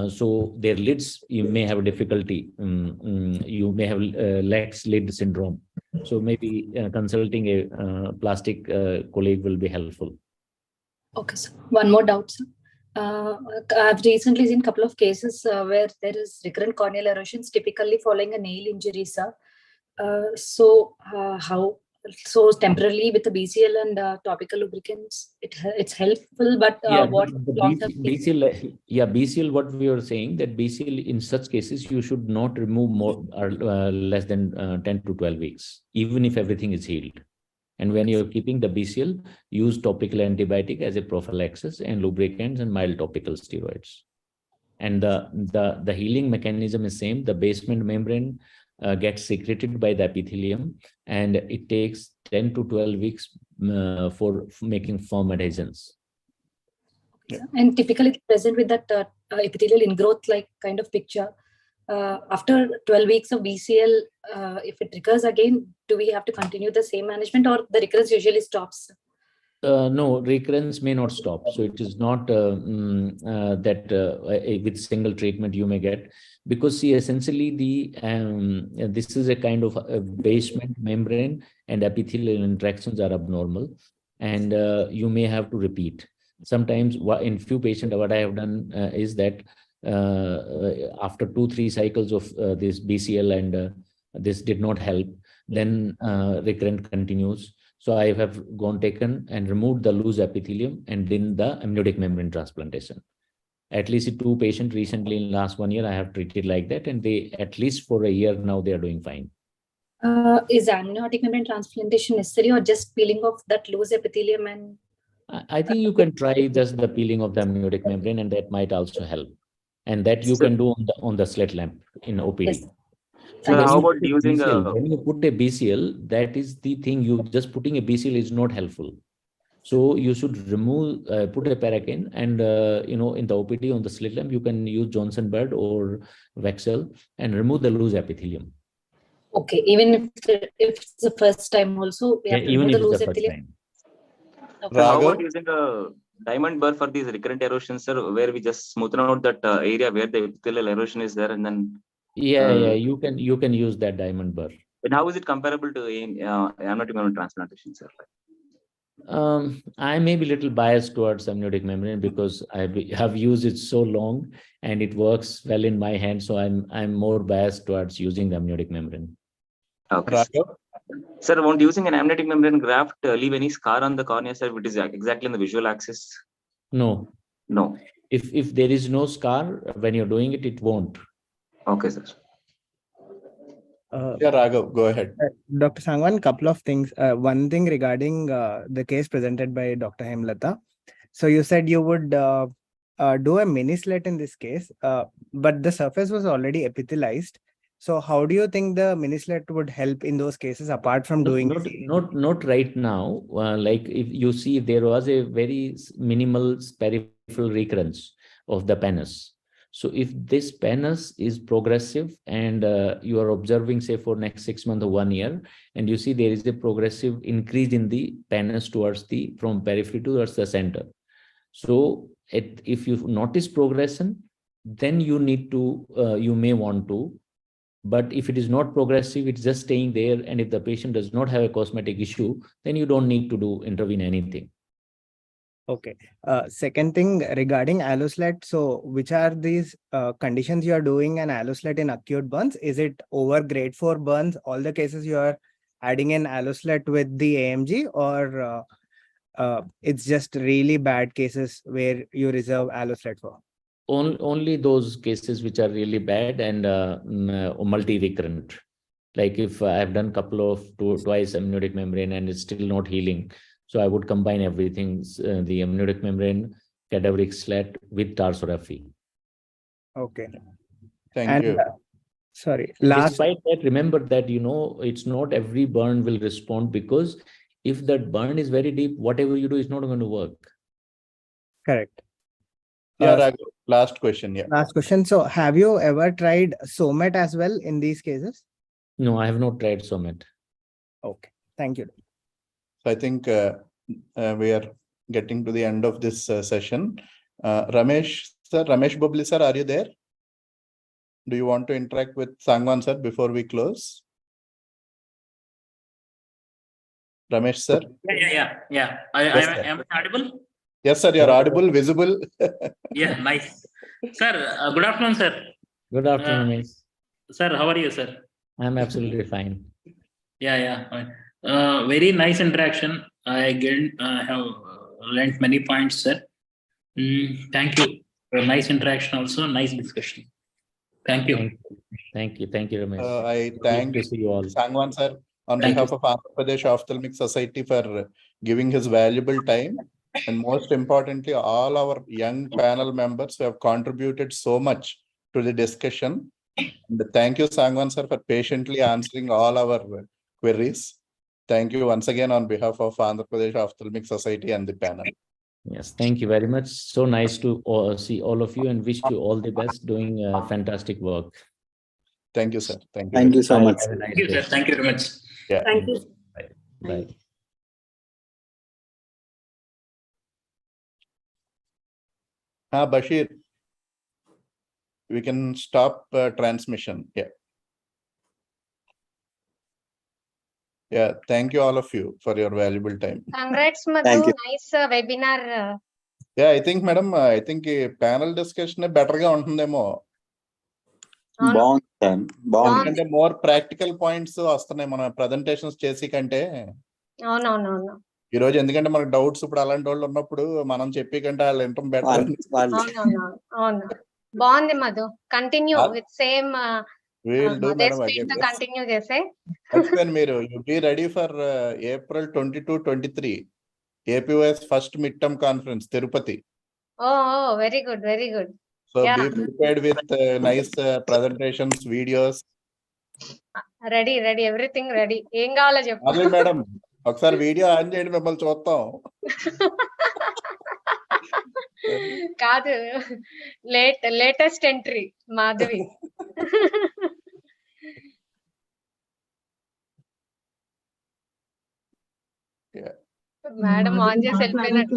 so their lids, you may have difficulty. You may have lax lid syndrome. So maybe consulting a plastic colleague will be helpful. Okay, sir. One more doubt, sir. I've recently seen a couple of cases where there is recurrent corneal erosions, typically following a nail injury, sir. So temporarily with the BCL and topical lubricants, it's helpful, but what BCL, what we are saying, that BCL in such cases, you should not remove more or less than 10 to 12 weeks, even if everything is healed. And when you're keeping the BCL, use topical antibiotic as a prophylaxis and lubricants and mild topical steroids. And the healing mechanism is same. The basement membrane gets secreted by the epithelium, and it takes 10 to 12 weeks for making firm adhesions. Okay, and typically present with that epithelial ingrowth like kind of picture. After 12 weeks of BCL, if it recurs again, do we have to continue the same management, or the recurrence usually stops? No, recurrence may not stop. So it is not that with single treatment you may get, because see, essentially this is a kind of a basement membrane and epithelial interactions are abnormal, and you may have to repeat. Sometimes in few patients, what I have done is that after 2-3 cycles of this BCL and this did not help, then recurrent continues. So I have taken and removed the loose epithelium and then the amniotic membrane transplantation. At least 2 patients recently in last 1 year I have treated like that, and they at least for a year now they are doing fine. Is amniotic membrane transplantation necessary, or just peeling off that loose epithelium? And I think you can try just the peeling of the amniotic membrane, and that might also help. And that you can do on the slit lamp in OPD. Yes. So how about using when you put a BCL, that is the thing. You just putting a BCL is not helpful. So you should remove, put a paracaine, and in the OPD on the slit lamp, you can use Johnson Bird or Vexel and remove the loose epithelium. Okay, even if it's the first time also, we have to remove the loose epithelium. So how about using a diamond burr for these recurrent erosions, sir, where we just smoothen out that area where the epithelial erosion is there, and then you can use that diamond burr. And how is it comparable to amniotic membrane transplantation, sir? I may be a little biased towards amniotic membrane because I have used it so long and it works well in my hand. So I'm more biased towards using the amniotic membrane. Okay. Sir, won't using an amniotic membrane graft leave any scar on the cornea, sir, which is exactly in the visual axis? No. No. If there is no scar, when you're doing it, it won't. Okay, sir. Yeah, Raghav, go ahead. Dr. Sangwan, couple of things. One thing regarding the case presented by Dr. Hemlata. So you said you would do a mini slit in this case, but the surface was already epithelialized. So how do you think the mini slit would help in those cases apart from doing Not right now. Like if you see, there was a very minimal peripheral recurrence of the penis. So if this penis is progressive and you are observing, say, for next 6 months or 1 year, and you see there is a progressive increase in the penis towards from periphery towards the center. So if you notice progression, then you need to, you may want to. But if it is not progressive, it's just staying there. And if the patient does not have a cosmetic issue, then you don't need to intervene anything. Okay. Second thing regarding alloslat. So which are these conditions you are doing an alloslat in acute burns? Is it over grade 4 burns? All the cases you are adding an alloslat with the AMG, or it's just really bad cases where you reserve alloslat for? Only those cases which are really bad and multi-recurrent. Like if I've done twice amniotic membrane and it's still not healing, so I would combine everything, the amniotic membrane, cadaveric slat with tarsorrhaphy. Okay. Thank you. Sorry. Despite that, remember that, it's not every burn will respond, because if that burn is very deep, whatever you do is not going to work. Correct. Yeah, Raghav, last question. Yeah. Last question. So have you ever tried SOMET as well in these cases? No, I have not tried SOMET. Okay. Thank you. So I think we are getting to the end of this session. Ramesh Bubli sir, are you there? Do you want to interact with Sangwan sir before we close? Ramesh sir? Yeah. Am I audible? Yes, sir. You're audible, visible. Yeah, nice. Sir, good afternoon, sir. Good afternoon, Ramesh. Sir, how are you, sir? I'm absolutely fine. Yeah. Very nice interaction. I again have learned many points, sir. Thank you. Nice interaction also, nice discussion. Thank you. Thank you, Ramesh. I thank Sangwan sir on behalf of Andhra Pradesh Ophthalmic Society for giving his valuable time. And most importantly, all our young panel members who have contributed so much to the discussion. And thank you, Sangwan sir, for patiently answering all our queries. Thank you once again on behalf of Andhra Pradesh Ophthalmic Society and the panel. Yes, thank you very much. So nice to see all of you and wish you all the best doing fantastic work. Thank you, sir. Thank you. Thank you so much. Thank you, sir. Thank you very much. Yeah. Thank you. Bye. Bashir, we can stop transmission. Yeah. Yeah. Thank you, all of you, for your valuable time. Congrats, Madhu. Nice webinar. Yeah, I think, madam, I think a panel discussion better ga untundemo. ఎందుకంటే more practical points వస్తున్నాయి మన presentations చేసి కంటే. అవునవునవును. ఈ రోజు ఎందుకంటే మనకు డౌట్స్ ఇప్పుడు అలాంటి వాళ్ళు ఉన్నప్పుడు మనం చెప్పి కంటే వాళ్ళు వినటం బెటర్. అవును. బాగుంది Madhu. Continue with same continue చేసే. మీరు you be ready for April 22-23 APOS first mid term conference Tirupati. Very good, very good. So be prepared with nice presentations, videos. Ready, everything ready. ఏం కావాలో చెప్పు. అదే మేడం, ఒకసారి వీడియో ఆన్ చేయండి, మిమ్మల్ని చూస్తాం. కాదు, latest entry Madhavi. Madam on చేసి వెళ్ళిపోయినట్టు.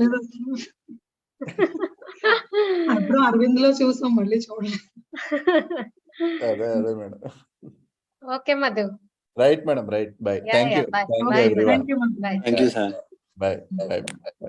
అప్పుడు అరవింద్ లో చూసాం, మళ్ళీ చూడలేదు. అదే madam. Okay Madhu. Right madam, right. By. Thank you. Bye. Thank you everyone. Thank you, Thank you, sir. Bye.